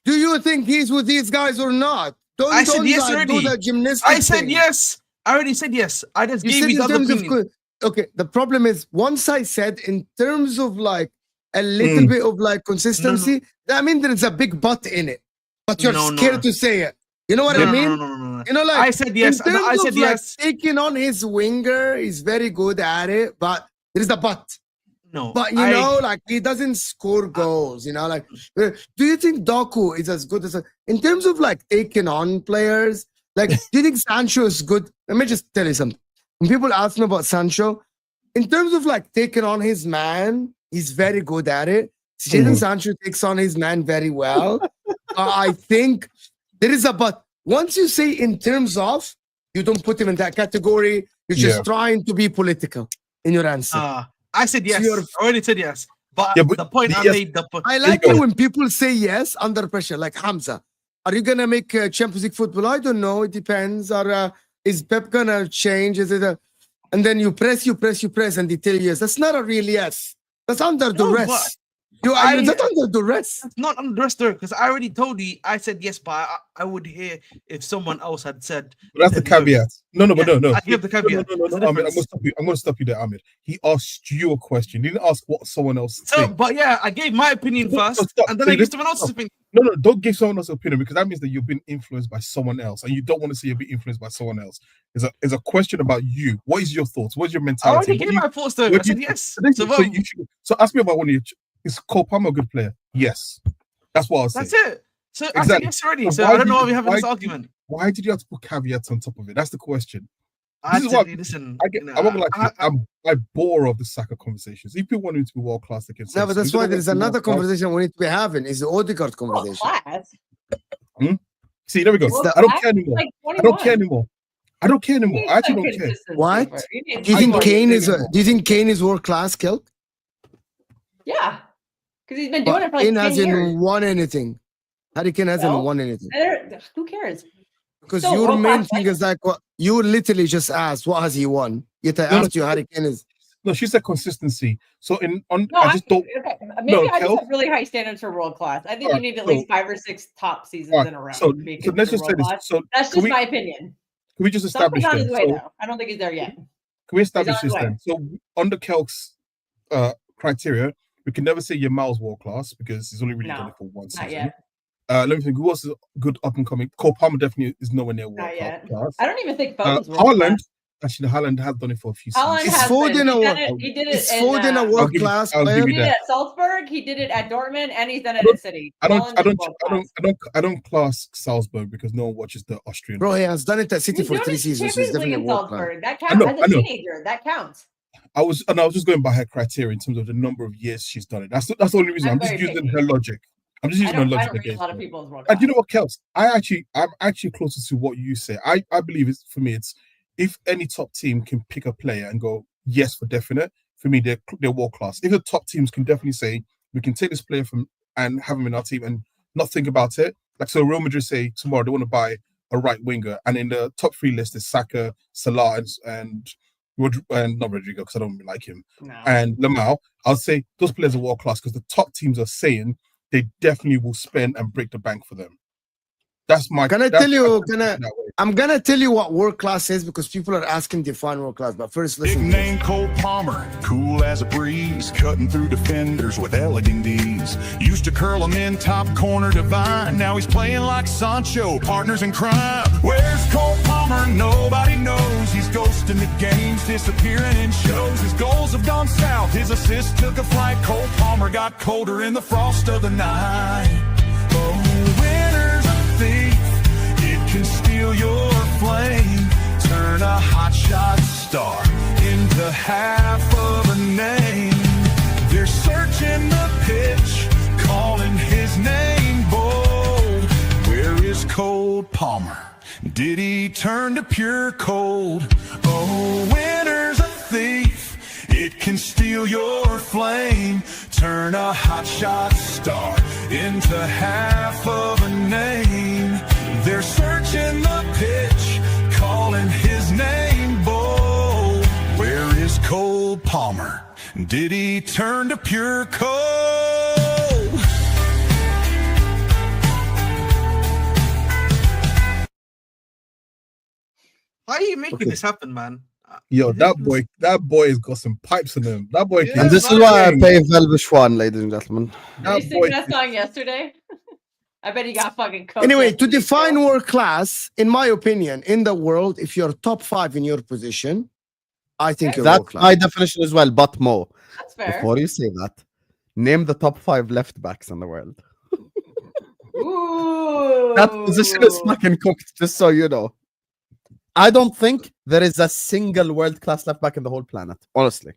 do you think he's with these guys or not? I said yes already. Do the gymnastics I said thing. yes. I already said yes. I just You gave said you the in other terms of opinion. okay, the problem is once I said in terms of like a little bit of like consistency, that means there's a big but in it. But you're scared to say it. You know what I mean? No. You know, like I said yes. In terms I said of, yes. Like, taking on his winger, he's very good at it, but there's a but. No. But you know, like he doesn't score goals. You know, like do you think Doku is as good as in terms of like taking on players? Like, do you think Sancho is good? Let me just tell you something. When people ask me about Sancho, in terms of like taking on his man, he's very good at it. Jadon Sancho takes on his man very well. I think there is a but. Once you say in terms of, you don't put him in that category. You're just trying to be political in your answer. I said yes. So I already said yes. But, the point I made, I like it when people say yes under pressure, like Hamza. Are you gonna make Champions League football? I don't know. It depends. Or is Pep gonna change? Is it? And then you press, and they tell you yes. That's not a real yes. That's under duress. That's under duress. It's not under duress, though, because I already told you. I said yes, but I would hear if someone else had said. But that's the caveat. No. I give the caveat. No. Ahmed, I'm going to stop you there, Ahmed. He asked you a question. He didn't ask what someone else thinks. But yeah, I gave my opinion first, and then I gave someone else's opinion. No, don't give someone else's opinion, because that means that you've been influenced by someone else, and you don't want to see you be influenced by someone else. It's a question about you. What is your thoughts? What's your mentality? I already gave my thoughts, though. I said yes. So ask me about one of your. Is Cole Palmer a good player? Yes. That's what I was saying. That's it. So exactly. I said yes already. So I don't know why we're having this argument. Why did you have to put caveats on top of it? That's the question. Listen. I'm bored of the Saka conversations. If people want him to be world class, they can say. No, but that's why there's another conversation we need to be having. Is the Odegaard conversation? See, there we go. I don't care anymore. I don't care anymore. I actually don't care. What? Do you think Kane is? Do you think Kane is world class, Kelk? Yeah, because he's been doing it for like 10 years. Kane hasn't won anything. Harry Kane hasn't won anything. Who cares? Because your main thing is like what you literally just asked. What has he won? Yet I asked you, Harry Kane is. No, she said consistency. So I just don't. Okay. Maybe I just have really high standards for world class. I think you need at least 5 or 6 top seasons in a row. So let's just say this. So that's just my opinion. Can we just establish that? I don't think he's there yet. Can we establish this then? So under Kelk's criteria, we can never say Yamal's world class because he's only really done it for one season. Not yet. Let me think. Who else is good up and coming? Cole Palmer definitely is nowhere near world class. I don't even think Foden's world class. Actually, Haaland has done it for a few seasons. Is Foden a world class player? He did it at Salzburg. He did it at Dortmund, and he's done it at City. I don't class Salzburg because no one watches the Austrian. Bro, he has done it at City for 3 seasons. He's definitely world class. That counts as a teenager. That counts. I was just going by her criteria in terms of the number of years she's done it. That's the only reason. I'm just using her logic. I'm just using her logic against a lot of people's world. And you know what, Kels? I'm actually closer to what you say. I believe for me it's if any top team can pick a player and go yes for definite, for me they're world class. If the top teams can definitely say we can take this player from and have him in our team and not think about it. Like so, Real Madrid say tomorrow they want to buy a right winger, and in the top 3 list is Saka, Salah, and not Rodrigo because I don't really like him, and Lamau. I'll say those players are world class because the top teams are saying they definitely will spend and break the bank for them. That's my. I'm gonna tell you what world class is because people are asking define world class. But first, listen. Big name Cole Palmer, cool as a breeze, cutting through defenders with elegant ease. Used to curl them in top corner divine. Now he's playing like Sancho, partners in crime. Where's Cole Palmer? Nobody knows. He's ghosting the games, disappearing in shows. His goals have gone south. His assist took a flight. Cole Palmer got colder in the frost of the night. Oh, winter's a thief. It can steal your flame. Turn star into half of a name. They're searching the pitch, calling his name bold. Where is Cole Palmer? Did he turn to pure cold? Oh, winter's a thief. It can steal your flame, turn a hotshot star into half of a name. They're searching the pitch, calling his name bold. Where is Cole Palmer? Did he turn to pure cold? How are you making this happen, man? Yo, that boy has got some pipes in him. That boy Yeah. can And this is why I pay Velvishwan, ladies and gentlemen. Did that you sing boy that song yesterday? I bet he got fucking cooked. Anyway, to yesterday, define too. world class, in my opinion, in the world, if you're top 5 in your position, I think you're world That's class. my definition as well. But Mo, That's fair. before you say that, name the top 5 left backs in the world. Ooh. That position is fucking cooked, just so you know. I don't think there is a single world-class left back in the whole planet, honestly.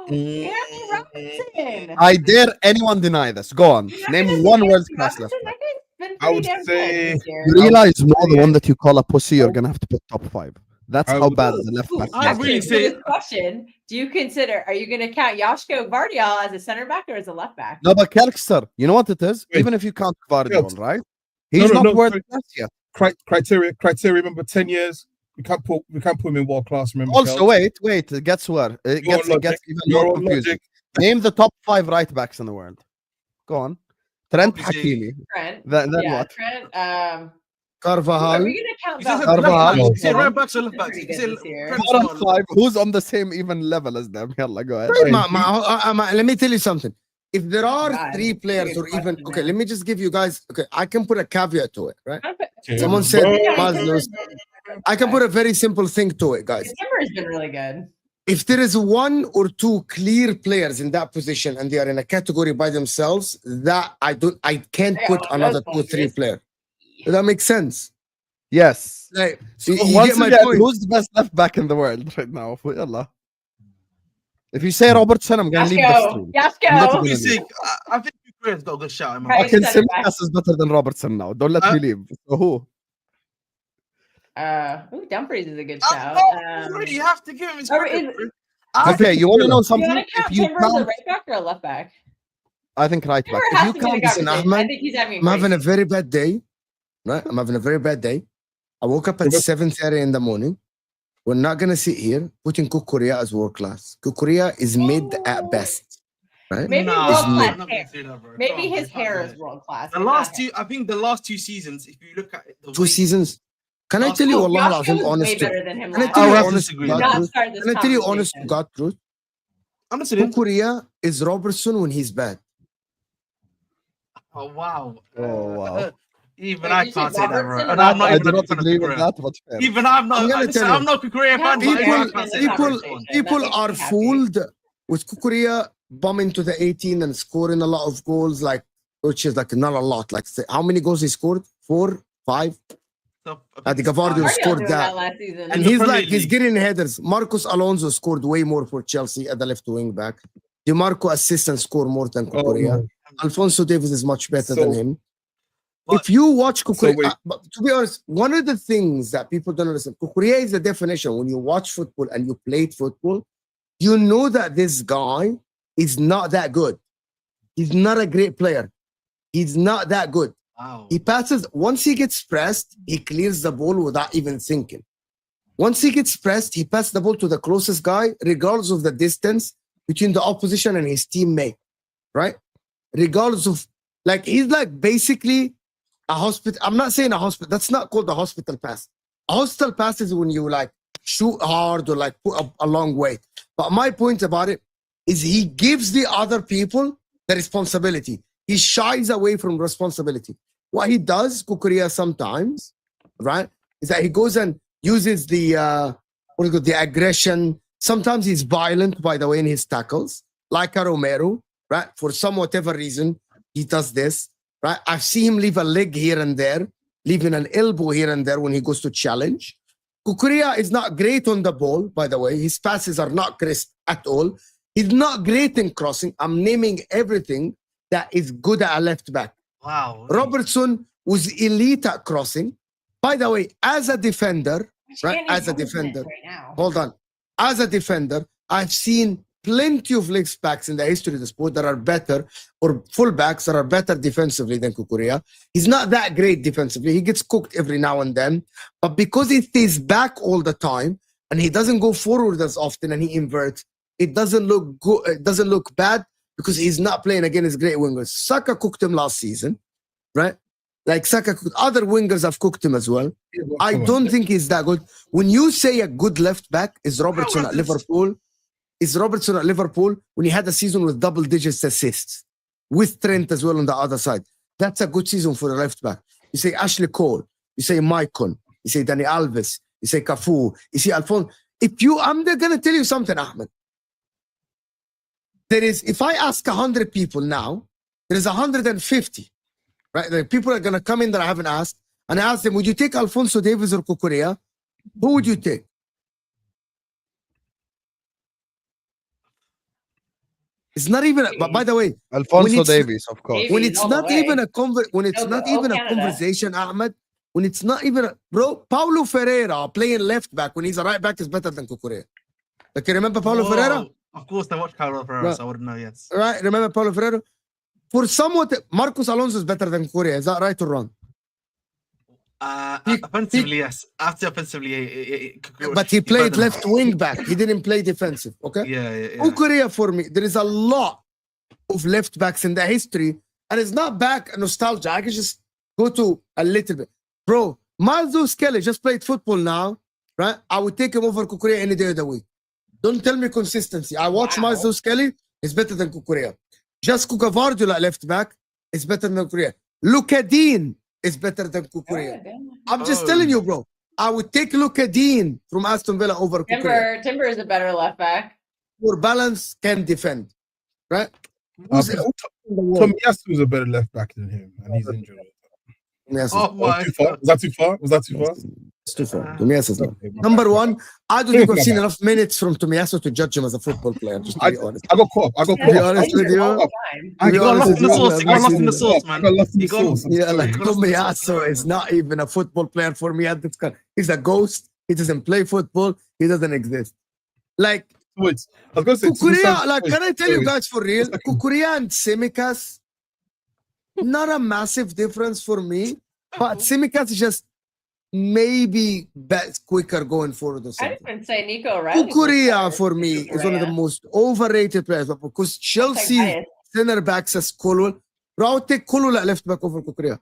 Andy Robertson. I dare anyone deny this. Go on. You're not Name gonna one say world-class Andy left Robertson? back. That guy's been I would pretty damn good say- this year. You realize more the one that you call a pussy, you're gonna have to put top 5. That's I how would- bad the left back I is. really Actually, say- for this question, do you consider, are you going to count Joshko Vardial as a center back or as a left back? No, but Kelkster, you know what it is? Wait. Even if you count Guardiola, Yes. right? He's No, not no, world-class yet. criteria. Remember, 10 years. We can't put him in world class. Remember. Also, Kel? wait, it gets worse. It Your gets logic, even your more own confusing. logic. Name the top 5 right backs in the world. Go on. Trent Obviously- Hakimi. Trent. Then yeah, what? Trent. Are Carvajal. we going to count He says Valverde? left backs. No. He said right backs or left backs. Pretty He good said this year. Trent's 4 not and a left 5. Who's on the same even level as them? Yalla, go ahead. Hey, Let me tell you something. If there are God, 3 players good or even question, okay, man. let me just give you guys okay, I can put a caveat to it, right? Okay. Someone said Bro, Miles Lewis. I can put a very simple thing to it, guys. December has been really good. If there is 1 or 2 clear players in that position and they are in a category by themselves, that I can't Yeah, put well, another those 2 or 3 players. players. Does that make sense? Yes. Like, So you once get my again, point. who's the best left back in the world right now? Yalla. If you say Robertson, I'm gonna leave this Joshko. stream. Joshko. Not What do you gonna leave. think? I think Ukraine's got a good shout. In my Right. Fucking center back. Simicas is better than Robertson now. Don't let me leave. So who? Dumfries is a good Oh, shout. you have to give him his Or credit. is- Okay, you want to know You something? want to count If you Timber as a count, right back or a left back? I think right back. Timber If has you to be the count, Listen, conversation. I Ahmed, think he's having. I'm having a break. very bad day. Right? I'm having a very bad day. I woke up at 7:30 in the morning. We're not gonna sit here putting Cucurella as world class. Cucurella is mid at best. Right? Maybe Nah, world I'm class not hair. gonna say that, bro. Maybe Come on, his bro, hair can't is do it. world class. The but last not 2, I think the last 2 seasons, if you look at it, the 2 way- seasons. Can I Last tell you two, Allah Joshko Azim, was way honest better than him Can I last tell I you have year. to honest disagree to with God Not truth? start this Can I tell you honest to conversation. God truth? I'm listening. Cucurella is Robertson when he's bad. Oh wow. Oh, wow. Even Wait, I you said can't say that, bro. Robertson And or I'm not I even do a not fan of agree with Cucurella. that, but fair. Even I'm not. I'm gonna Listen, tell you. I'm not Cucurella fan, but People- even I can't say that. People That are makes me happy. fooled with Cucurella bombing to the 18 and scoring a lot of goals, like which is like not a lot. Like say, how many goals he scored? 4, 5. So, I think Gavardio Guardiola scored doing that. last season. And the he's Premier like he's League. getting headers. Marcus Alonso scored way more for Chelsea at the left wing back. DeMarco assists and score more than Oh, Cucurella. no. Alfonso Davies is much better than So- him. But- If you watch Cucurella, wait. but to be honest, one of the things that people don't understand, Cucurella is the definition. When you watch football and you played football, you know that this guy is not that good. He's not a great player. He's not that good. Wow. He passes, once he gets pressed, he clears the ball without even thinking. Once he gets pressed, he passes the ball to the closest guy, regardless of the distance between the opposition and his teammate, right? Regardless of, like, he's like basically a hospital. I'm not saying a hospital. That's not called a hospital pass. A hospital pass is when you like shoot hard or like put a long way. But my point about it is he gives the other people the responsibility. He shies away from responsibility. What he does, Cucurella sometimes, right, is that he goes and uses the the aggression. Sometimes he's violent, by the way, in his tackles, like a Romero, right? For some whatever reason, he does this, right? I've seen him leave a leg here and there, leaving an elbow here and there when he goes to challenge. Cucurella is not great on the ball, by the way. His passes are not crisp at all. He's not great in crossing. I'm naming everything that is good at a left back. Wow. Robertson was elite at crossing. By the way, as a defender, She right? can't use As a movement defender, right now. hold on. As a defender, I've seen plenty of left backs in the history of the sport that are better, or fullbacks that are better defensively than Cucurella. He's not that great defensively. He gets cooked every now and then, but because he stays back all the time and he doesn't go forward as often and he inverts, it doesn't look good. It doesn't look bad because he's not playing against great wingers. Saka cooked him last season, right? Like Saka cooked, other wingers have cooked him as well. I don't think he's that good. When you say a good left back is Robertson at Liverpool, when he had a season with double digits assists with Trent as well on the other side. That's a good season for a left back. You say Ashley Cole, you say Maicon, you say Dani Alves, you say Cafu, you say Alphonso. I'm going to tell you something, Ahmed. If I ask 100 people now, there is 150, right? The people are going to come in that I haven't asked, and I ask them, would you take Alphonso Davies or Cucurella? Who would you take? It's not even, but by the way, Alphonso Davies, of course. when it's all the not way. even a Canada. conversation, Ahmed, when it's not even Paulo Ferreira playing left back when he's a right back is better than Cucurella. Like, you remember Paulo Whoa. Ferreira? Of course, I watched Paulo Ferreira, so I wouldn't know. Yes. Right? Remember Paulo Ferreira? For somewhat, Marcos Alonso is better than Cucurella. Is that right or wrong? Offensively, yes. After offensively, But he played left wing back. He didn't play defensive. Okay. Yeah. Cucurella, for me, there is a lot of left backs in the history, and it's not back nostalgia. I can just go to a little bit, bro. Miles Kelly just played football now, right? I would take him over Cucurella any day of the week. Don't tell me consistency. I watch Miles Kelly. It's better than Cucurella. Just Cucurella left back is better than Cucurella. Luka Dean is better than Cucurella. I'm just telling you, bro. I would take Luka Dean from Aston Villa over Cucurella. Timber is a better left back. For balance, can defend, right? Tomiyasu is a better left back than him, and he's injured. Yes, Oh my Too far? Was that too far? Was that too far? it's too far. Tomiyasu is not. Number one, I don't think I've seen enough minutes from Tomiyasu to judge him as a football player. Just to be honest. I got caught. To be honest with you, I be got honest lost in the with you, sauce. He got lost in the yeah, sauce, man. I got lost in He the got- sauce. yeah, like He got lost in the sauce. Tomiyasu is not even a football player for me at this time. He's a ghost. He doesn't play football. He doesn't exist. Like Wait, I was going to say Cucurella, like, can I tell you wait. guys for real? Cucurella and Tsimikas, not a massive difference for me, but Tsimikas is just maybe quicker going forward or I'd something. even say Nico Riley. Cucurella for me is one of the most overrated players, but because Chelsea center backs as Colwell, bro, I would take Colwell at left back over Cucurella.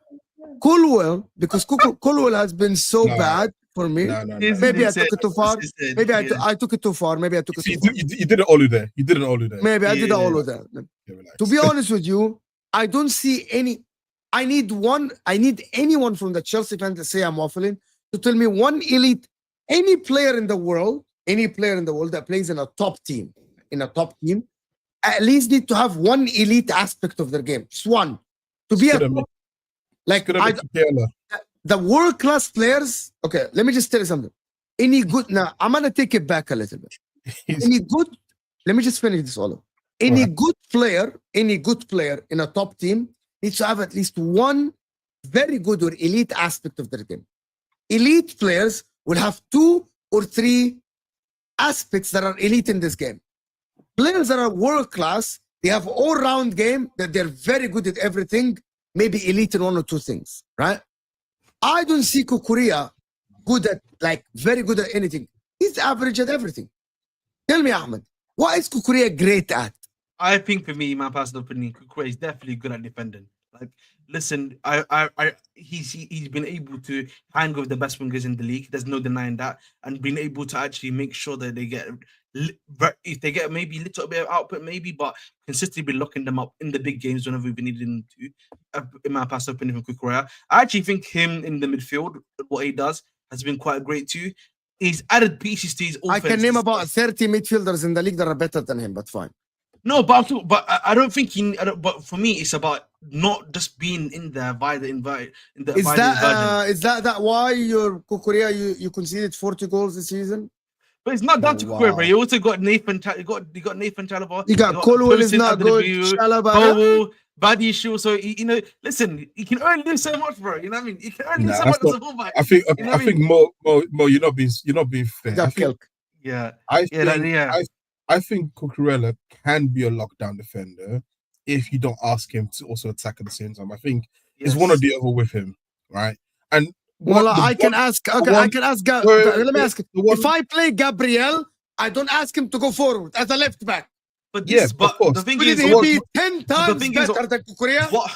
Colwell, because Colwell has been so No. bad for me. No. Maybe I took it too far. Maybe I took it too far. Maybe I took it See, too far. you did it all there. You did it all there. Maybe I did Yeah. all of that. Yeah, relax. To be honest with you, I don't see any. I need anyone from the Chelsea fans to say I'm waffling to tell me one elite, any player in the world that plays in a top team, at least need to have one elite aspect of their game. Just one. To be the world class players. Okay, let me just tell you something. Now, I'm gonna take it back a little bit. Let me just finish this all up. Any good player in a top team needs to have at least one very good or elite aspect of their game. Elite players will have 2 or 3 aspects that are elite in this game. Players that are world class, they have all-round game that they're very good at everything, maybe elite in 1 or 2 things, right? I don't see Cucurella very good at anything. He's average at everything. Tell me, Ahmed, what is Cucurella great at? I think for me, my personal opinion, Cucurella is definitely good at defending. Like, listen, he's been able to hang with the best wingers in the league. There's no denying that, and being able to actually make sure that they get, if they get maybe a little bit of output, maybe, but consistently be locking them up in the big games whenever we've been needing to. In my personal opinion, from Cucurella, I actually think him in the midfield, what he does has been quite great too. He's added pieces to his offense. I can name about 30 midfielders in the league that are better than him, but fine. No, but I'm talking, but I don't think he. But for me, it's about not just being in there by the invite. Is that why your Cucurella you conceded 40 goals this season? But it's not down to Cucurella, bro. wow. You also got Nathan. You got Nathan Chalobah. You got Colwell is Tosin not good. Adebayo, Chalobah. Powell, Badi Shaw. So you know, listen, you can only do so much, bro. You know what I mean? You can only do so much as a fullback. I think You know what I think Mo, you're not being fair. Got Kelk. Yeah. I think Cucurella can be a lockdown defender if you don't ask him to also attack at the same time. I think it's one or the other with him, right? And Well, I can ask. Okay, I can ask. Let me ask. If I play Gabriel, I don't ask him to go forward as a left back. But Yeah, this, of but course. the thing Will is, he be 10 times thing is- better than Cucurella? what?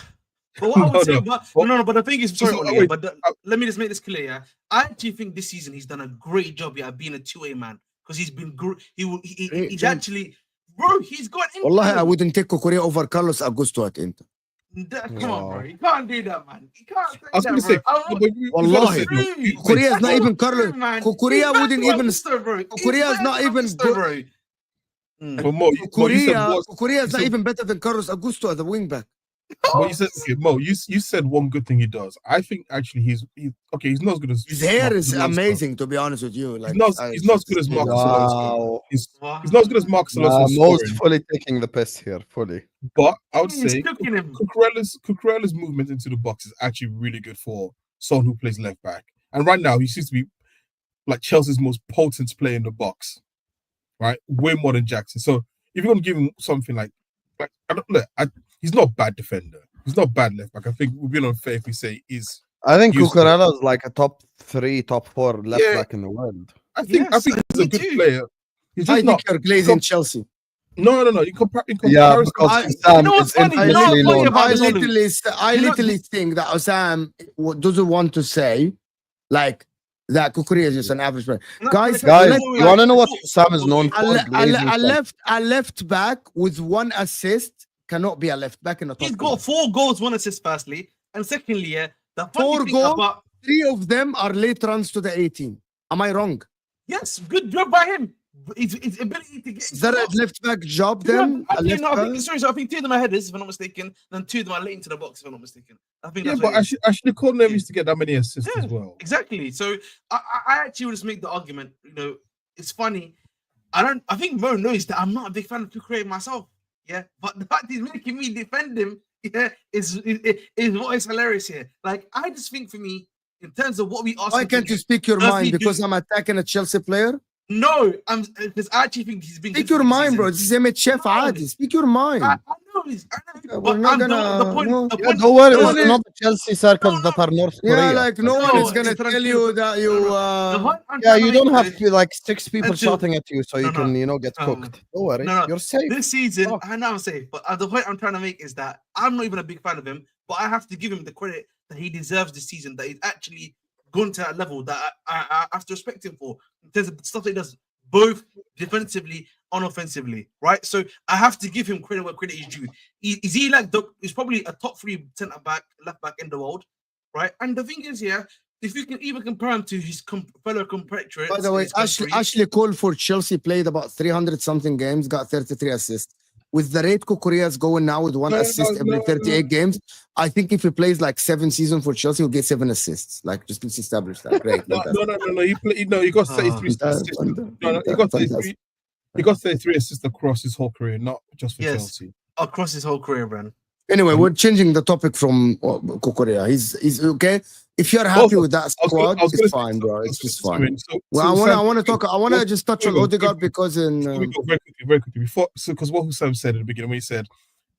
But what I would say, No. but but the thing is, sorry, So, Oli, wait, but let me just make this clear. Yeah, I actually think this season he's done a great job at being a two-way man because he's been he's actually, bro, he's got. Wallahi, I wouldn't take Cucurella over Carlos Augusto at Inter. Come on, bro, you can't do that, man. You can't. I was going to say, Wallahi, Cucurella Cucurella is not even Carlos. Cucurella wouldn't even. Cucurella is not even good. But Mo, Cucurella is not even better than Carlos Augusto as a wing back. you said, okay, Mo, you said one good thing he does. I think actually he's not as good as His hair is Marcus Alonso. amazing, to be honest with you. Like, He's not as good as Marcus Alonso. Wow. He's not as good as Marcus Alonso. Most scoring. fully taking the piss here, fully. But I would He's say cooking him. Cucurella's movement into the box is actually really good for someone who plays left back. And right now, he seems to be like Chelsea's most potent player in the box, right? Way more than Jackson. So if you're going to give him something like he's not a bad defender. He's not bad left back. I think we've been unfair if we say he's. I think Used to- Cucurella is like a top 3, top 4 left Yeah. back in the world. I think Yes, he's a me good too. player. He's I just not. think you're glazing Chelsea. No. In comparison, Yeah, because I- Sam You know what's is funny? You know infinitely what's funny known. about I this, Olu? literally think that Osam doesn't want to say like that Cucurella is just an average player. Guys, Guys, let's- you want to know what Sam is known for? a left back with 1 assist cannot be a left back in a top. He's league. got 4 goals, 1 assist, firstly, and secondly, yeah, the funny 4 thing goals? about 3 of them are late runs to the 18. Am I wrong? yes, good job by him. His ability to get. Is that a left back job then? A left I back? think, sorry, so I think 2 of them are headers, if I'm not mistaken, then 2 of them are late into the box, if I'm not mistaken. I think yeah, that's but what it is. actually, Corner used to get that many assists Yeah. as well. Exactly. So I actually would just make the argument. You know, it's funny. I think Mo knows that I'm not a big fan of Cucurella myself. Yeah, but the fact he's making me defend him, yeah, is what is hilarious here. Like, I just think for me, in terms of what we ask. Why can't you speak your Does mind? he do- Because I'm attacking a Chelsea player? No, because I actually think he's been. Speak good your this mind, season. bro. This is Emmett Chef No. Adi. Speak your mind. I know he's. We're But not I'm gonna- the point. no. The Yeah, point don't worry, No, it's not the Chelsea circles that are North Korea. Yeah, like no one No, is gonna it's tell you that you. the point I'm Yeah, trying to you don't make have is- to be like 6 people Until- shouting at you so you No, can, no. get No. cooked. Don't worry, No. you're safe. This season, Oh. I know I'm safe, but the point I'm trying to make is that I'm not even a big fan of him, but I have to give him the credit that he deserves this season, that he's actually gone to that level that I have to respect him for in terms of the stuff that he does, both defensively and offensively, right? So I have to give him credit where credit is due. Is he like he's probably a top 3 centre back, left back in the world, right? And the thing is, yeah, if you can even compare him to his fellow compatriots. By the way, Ashley Cole for Chelsea played about 300 something games, got 33 assists. With the rate Cucurella is going now with 1 assist every 38 games, I think if he plays like 7 seasons for Chelsea, he'll get 7 assists. Like, just let's establish that. Great. No. He got 33 assists. No, he got 33. He got 33 assists across his whole career, not just for Yes. Chelsea. across his whole career, man. Anyway, we're changing the topic from Cucurella. He's okay. If you're happy Also, with that squad, it's fine, bro. It's just fine. Well, I want to just touch on Odegaard because in very quickly before, because what Husam said at the beginning when he said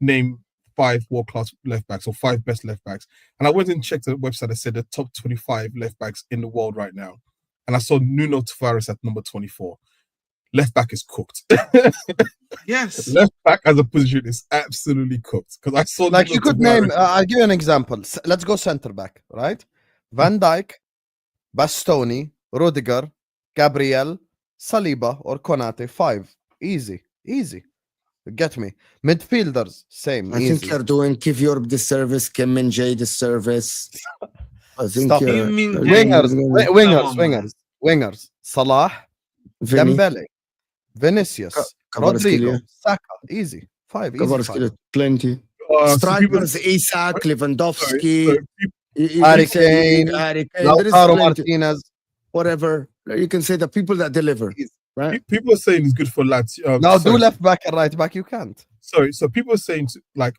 name 5 world-class left backs or 5 best left backs, and I went and checked the website that said the top 25 left backs in the world right now, and I saw Nuno Tavares at number 24. Left back is cooked. Yes. Left back as a position is absolutely cooked because I saw Like Nuno you could Tavares. name. I'll give you an example. Let's go center back, right? Van Dijk, Bastoni, Rudiger, Gabriel, Saliba, or Konate. 5. Easy. Get me. Midfielders, same. I easy. think you're doing Kivior disservice, Kim Min Jae disservice. I think Stop. you're Wingers. Salah, Vinny, Dembele, Vinicius, Rodrigo, Kvaratskhelia. Saka. Easy. 5. Easy 5. Kvaratskhelia, plenty. So people, Strikers, Isak, Lewandowski, so Harry Kane, Harry Kane. There is Lautaro plenty. Martinez. Whatever. You can say the people that deliver. Right? people are saying it's good for lads. Now sorry, do left back and right back. You can't. Sorry, so people are saying like,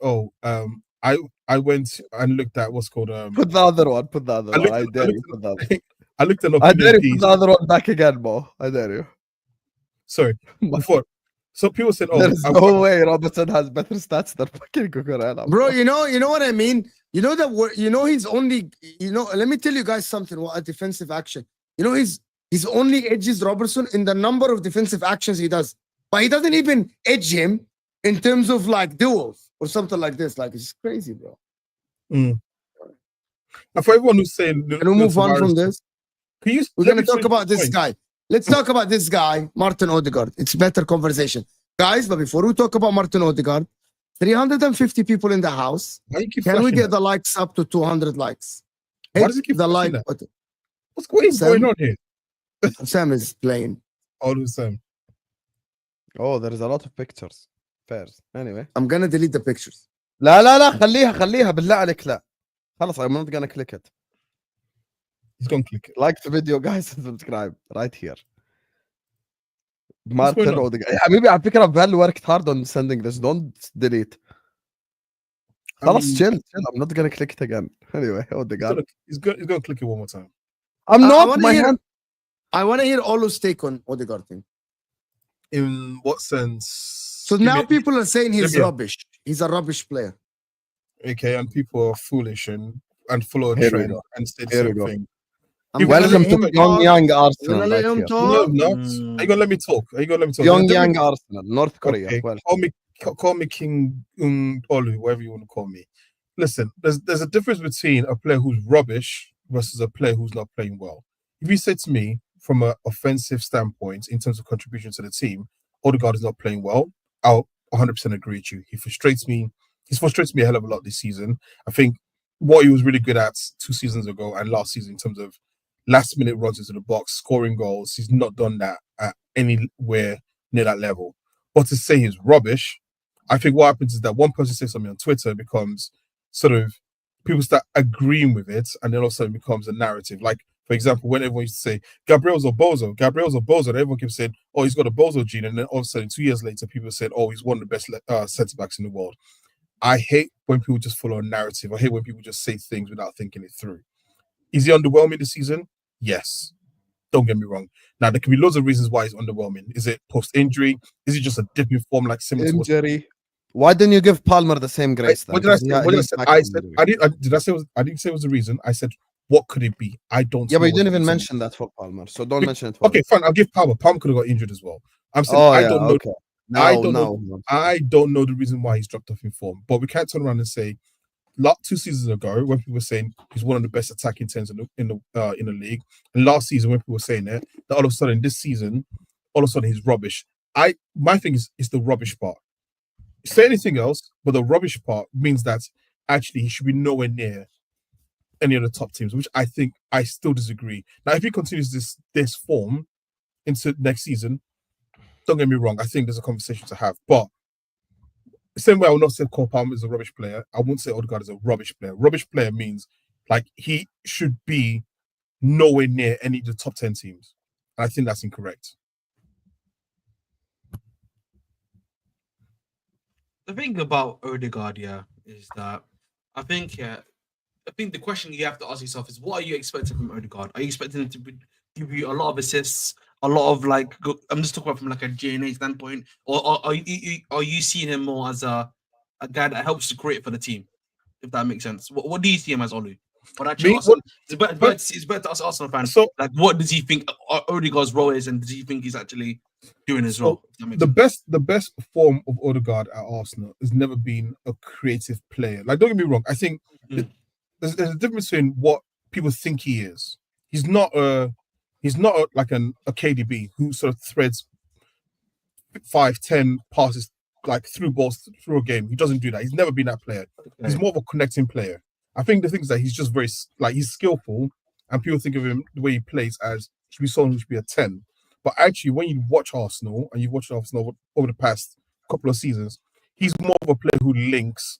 I went and looked at what's called Put the other one. Put the other I one. looked- I I dare you. looked- Put the other one. I looked at an I opinion dare you. Put piece. the other one back again, Mo. I dare you. Sorry, before. So people said, There's no way Robertson has better stats than fucking Cucurella. Bro, you know what I mean? You know that he's only, let me tell you guys something, what a defensive action. He's only edges Robertson in the number of defensive actions he does. But he doesn't even edge him in terms of like duels or something like this. Like, it's crazy, bro. And for everyone who's saying, Can we move on from this? We're going to talk about this guy. Let's talk about this guy, Martin Odegaard. It's better conversation. Guys, but before we talk about Martin Odegaard, 350 people in the house. Can we get the likes up to 200 likes? Why does he keep the flashing like? that? What is going on here? Sam is playing. All the same. Oh, there is a lot of pictures. Fairs. Anyway. I'm going to delete the pictures. لا خليها بالله عليك لا. خلاص I'm not gonna click it. He's gonna click it. Like the video guys and subscribe right here. What's Martin going on? Odegaard. حبيبي على فكرة Val worked hard on sending this. Don't delete. خلاص chill. I'm not gonna click it again. Anyway, Odegaard. He's gonna click it one more time. I'm I not wanna my hear- hand. I want to hear Olo's take on Odegaard thing. In what sense? So now people are saying he's Yeah. rubbish. He's a rubbish player. Okay, and people are foolish and follow a Here we trend go. and say the Here we same go. thing. I'm gonna Welcome let to him Young talk. Young I'm Arsenal. gonna let Right him here. talk. No, are you gonna let me talk? Are you gonna let me talk? Young There's a Young difference- Arsenal, North Korea. Okay, Well, call me King Olu, whatever you want to call me. Listen, there's a difference between a player who's rubbish versus a player who's not playing well. If you say to me from an offensive standpoint in terms of contribution to the team, Odegaard is not playing well, I'll 100% agree with you. He frustrates me. He's frustrated me a hell of a lot this season. I think what he was really good at 2 seasons ago and last season in terms of last minute runs into the box, scoring goals, he's not done that at anywhere near that level. But to say he's rubbish, I think what happens is that one person says something on Twitter becomes sort of people start agreeing with it, and then all of a sudden it becomes a narrative. Like, for example, when everyone used to say Gabriel's a bozo, and everyone keeps saying, oh, he's got a bozo gene, and then all of a sudden 2 years later, people said, oh, he's one of the best centre backs in the world. I hate when people just follow a narrative. I hate when people just say things without thinking it through. Is he underwhelming this season? Yes. Don't get me wrong. Now, there can be loads of reasons why he's underwhelming. Is it post-injury? Is it just a dip in form like similar to what injury. Why didn't you give Palmer the same grace? What did I say? I didn't say it was the reason. I said, what could it be? I don't Yeah, know but you what didn't the even reason mention that for Palmer, so don't mention it. For Okay, me. fine. I'll give Palmer. Palmer could have got injured as well. I'm saying Oh, I yeah, don't know. okay. I No, don't no. know. I don't know the reason why he's dropped off in form. But we can't turn around and say, 2 seasons ago, when people were saying he's one of the best attacking tens in the league, and last season when people were saying that all of a sudden this season, all of a sudden he's rubbish. My thing is the rubbish part. Say anything else, but the rubbish part means that actually he should be nowhere near any of the top teams, which I think I still disagree. Now, if he continues this form into next season, don't get me wrong, I think there's a conversation to have. But the same way I will not say Cole Palmer is a rubbish player, I won't say Odegaard is a rubbish player. Rubbish player means like he should be nowhere near any of the top 10 teams. And I think that's incorrect. The thing about Odegaard, is that I think the question you have to ask yourself is, what are you expecting from Odegaard? Are you expecting him to give you a lot of assists, a lot of like? I'm just talking about from like a GNA standpoint, or are you seeing him more as a guy that helps to create for the team? If that makes sense. What do you see him as, Olu? But actually, it's better to ask Arsenal fans. So, like, what does he think Odegaard's role is, and does he think he's actually doing his role? If that makes sense. the best form of Odegaard at Arsenal has never been a creative player. Like, don't get me wrong. I think there's a difference between what people think he is. He's not like a KDB who sort of threads 5-10 passes like through balls through a game. He doesn't do that. He's never been that player. Okay. He's more of a connecting player. I think the thing is that he's just very he's skillful, and people think of him the way he plays as should be someone who should be a 10. But actually, when you watch Arsenal and you've watched Arsenal over the past couple of seasons, he's more of a player who links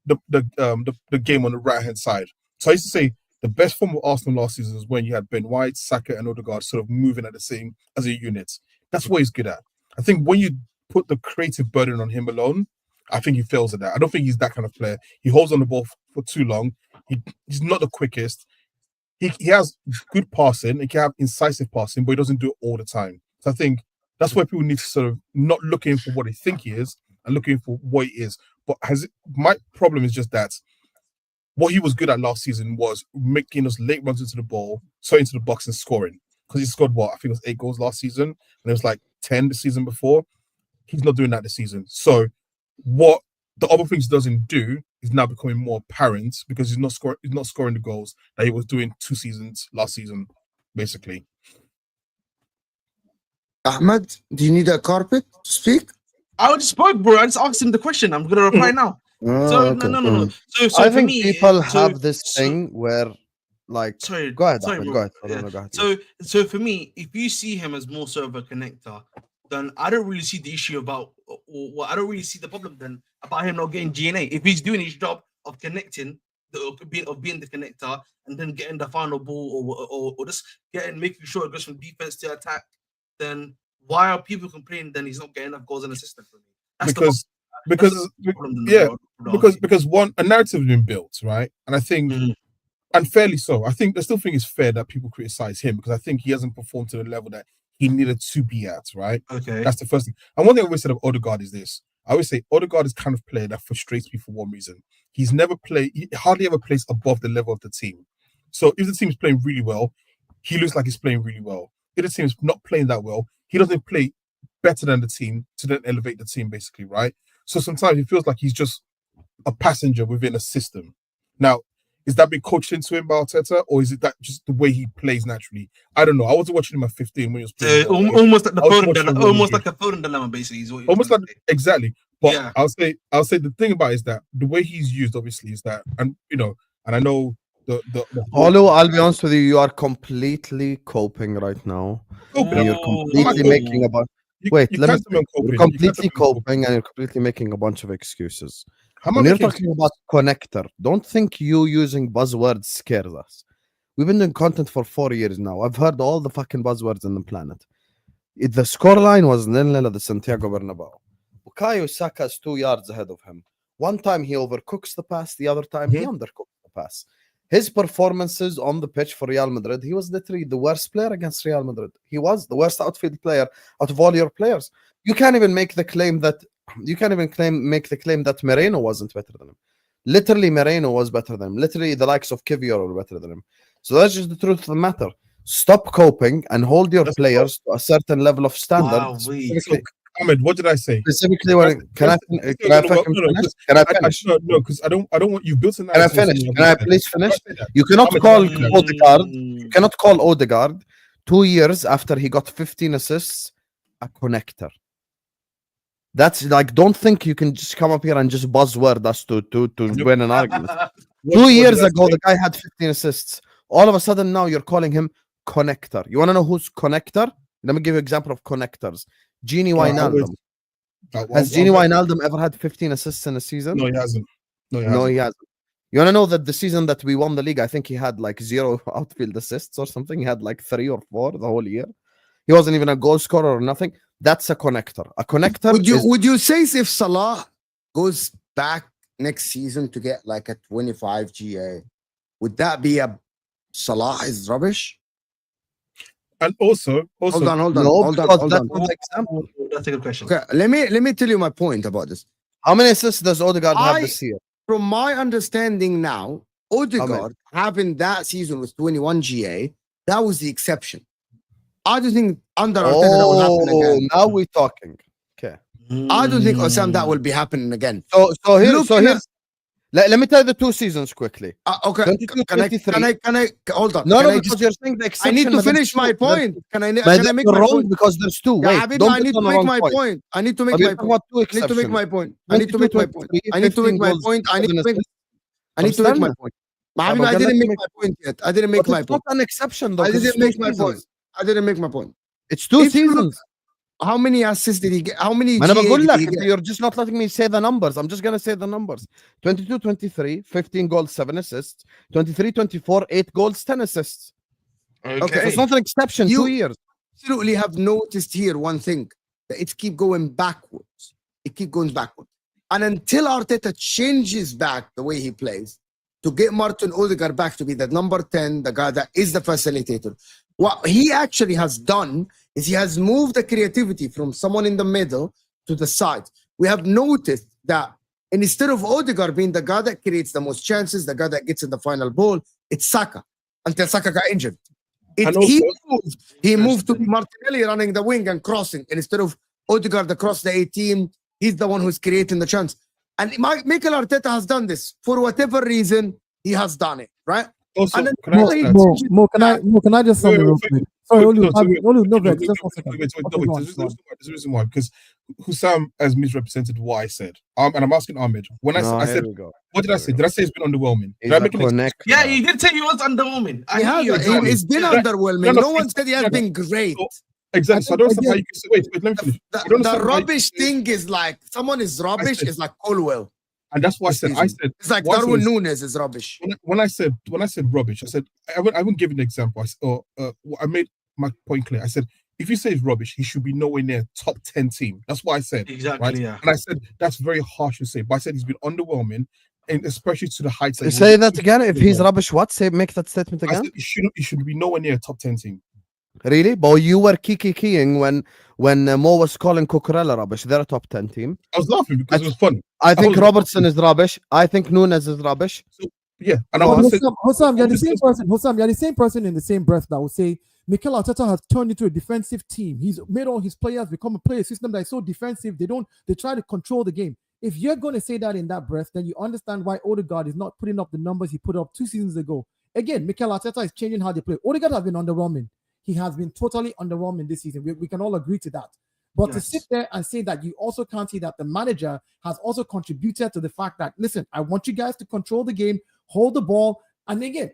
the game on the right hand side. So I used to say the best form of Arsenal last season is when you had Ben White, Saka, and Odegaard sort of moving at the same as a unit. That's what he's good at. I think when you put the creative burden on him alone, I think he fails at that. I don't think he's that kind of player. He holds on the ball for too long. He's not the quickest. He has good passing. He can have incisive passing, but he doesn't do it all the time. So I think that's why people need to sort of not looking for what they think he is and looking for what he is. But my problem is just that what he was good at last season was making us late runs into the box and scoring. Because he scored I think it was 8 goals last season, and it was like 10 the season before. He's not doing that this season. So what the other things he doesn't do is now becoming more apparent because he's not scoring the goals that he was doing 2 seasons last season, basically. Ahmed, do you need a carpet to speak? I just spoke, bro. I just asked him the question. I'm gonna reply now. So okay. no. So I for think me, people have this thing where, like, sorry, go ahead, sorry, Ahmed, bro. go ahead. No, go ahead. So for me, if you see him as more so of a connector, then I don't really see the issue about, or I don't really see the problem then about him not getting GNA. If he's doing his job of connecting, of being the connector, and then getting the final ball, or just making sure it goes from defense to attack, then why are people complaining then he's not getting enough goals and assists for me? That's because one, a narrative has been built, right? And I think, and fairly so. I still think it's fair that people criticize him because I think he hasn't performed to the level that he needed to be at, right? Okay. That's the first thing. And one thing I always said of Odegaard is this. I always say Odegaard is kind of player that frustrates me for one reason. He hardly ever plays above the level of the team. So if the team is playing really well, he looks like he's playing really well. If the team is not playing that well, he doesn't play better than the team to then elevate the team, basically, right? So sometimes it feels like he's just a passenger within a system. Now, is that being coached into him by Arteta, or is it that just the way he plays naturally? I don't know. I wasn't watching him at 15 when he was playing. Almost like a Foden dilemma, basically. Almost like exactly. But yeah. I'll say the thing about it is that the way he's used, obviously, is that, and I know the Olu, I'll be honest with you, you are completely coping right now. You're completely making a bunch. Wait, let me. You're completely coping, and you're completely making a bunch of excuses. When you're talking about connector, don't think you using buzzwords scares us. We've been doing content for 4 years now. I've heard all the fucking buzzwords on the planet. The scoreline was 0-0 at the Santiago Bernabeu. Bukayo Saka is 2 yards ahead of him. One time he overcooks the pass, the other time he undercooks the pass. His performances on the pitch for Real Madrid, he was literally the worst player against Real Madrid. He was the worst outfield player out of all your players. You can't even make the claim that Moreno wasn't better than him. Literally, Moreno was better than him. Literally, the likes of Kivior were better than him. So that's just the truth of the matter. Stop coping and hold your players to a certain level of standard. Wow, Ahmed, what did I say? Specifically, can I finish? No, because I don't want you built an. Can I finish? Can I please finish? You cannot call Odegaard. You cannot call Odegaard 2 years after he got 15 assists a connector. That's like, don't think you can just come up here and just buzzword us to win an argument. 2 years ago, the guy had 15 assists. All of a sudden, now you're calling him connector. You want to know who's connector? Let me give you an example of connectors. Gini Wijnaldum. Has Gini Wijnaldum ever had 15 assists in a season? No, he hasn't. No, he hasn't. You want to know that the season that we won the league, I think he had like 0 outfield assists or something. He had like 3 or 4 the whole year. He wasn't even a goal scorer or nothing. That's a connector. A connector. Would you say if Salah goes back next season to get like a 25 GA, would that be a Salah is rubbish? And also, hold on. That's a good question. Okay, let me tell you my point about this. How many assists does Odegaard have this year? From my understanding now, Odegaard having that season with 21 GA, that was the exception. I don't think under Arteta that will happen again. Now we're talking. Okay. I don't think Osam that will be happening again. So here. Let me tell you the 2 seasons quickly. Okay. Can I hold on? No, because you're saying the exception. I need to finish my point. Can I make my point? Because there's 2. Wait, I need to make my point. I need to make my point. I need to make my point. I need to make my point. I need to make my point. I need to make my point. I didn't make my point yet. I didn't make my point. It's not an exception, though. I didn't make my point. I didn't make my point. It's 2 seasons. How many assists did he get? How many ما انا GA بقول did لك he get? you're just not letting me say the numbers. I'm just gonna say the numbers. 22-23, 15 goals, 7 assists. 23-24, 8 goals, 10 assists. Okay. So it's not an exception. You- 2 years. Absolutely have noticed here one thing, that it keep going backwards. It keep going backwards. And until Arteta changes back the way he plays, to get Martin Odegaard back to be the number 10, the guy that is the facilitator, what he actually has done is he has moved the creativity from someone in the middle to the side. We have noticed that instead of Odegaard being the guy that creates the most chances, the guy that gets in the final ball, it's Saka, until Saka got injured. And also- He moved to Martinelli running the wing and crossing, and instead of Odegaard across the 18, he's the one who's creating the chance. And Mikel Arteta has done this for whatever reason. He has done it, right? Also, And then can I ask that? Mo, can I just Wait, sum it wait, real wait, quick? Sorry, wait, Olu, no, so wait, no, wait, just 1 second. Wait, Okay, go on, there's a reason why, because Husam has misrepresented what I said. And I'm asking Ahmed. When I said, what did I say? Did I say it's been underwhelming? Did I make an connect? Yeah, you did say he was underwhelming. I hear you, He has been Yeah. underwhelming. No, No one said he has no, been great. Exactly. So I don't understand how you can say, wait, let me finish. I don't The understand how you rubbish can say- thing is like someone is rubbish said- is like Colwell. And that's why I this said, season. It's like what I Darwin said is- Nunes is rubbish. when I said rubbish, I said I wouldn't give an example. I made my point clear. I said if you say it's rubbish, he should be nowhere near top 10 team. That's what I said. Exactly, Right? yeah. And I said that's very harsh to say, but I said he's been underwhelming, and especially to the heights. That he Say was- that again. If he's rubbish, what? Say, make that statement I again. said he should be nowhere near a top 10 team. Really? But you were keying when Mo was calling Cucurella rubbish. They're a top 10 team. I was laughing because it was funny. I think was- Robertson is rubbish. I think Nunes is rubbish. Yeah, and But I said, Husam, you're the same person. Husam, you're the same person in the same breath that will say Mikel Arteta has turned into a defensive team. He's made all his players become a player system that is so defensive. They try to control the game. If you're going to say that in that breath, then you understand why Odegaard is not putting up the numbers he put up 2 seasons ago. Again, Mikel Arteta is changing how they play. Odegaard has been underwhelming. He has been totally underwhelming this season. We can all agree to that. But to sit there and say that you also can't see that the manager has also contributed to the fact that, listen, I want you guys to control the game, hold the ball. And again,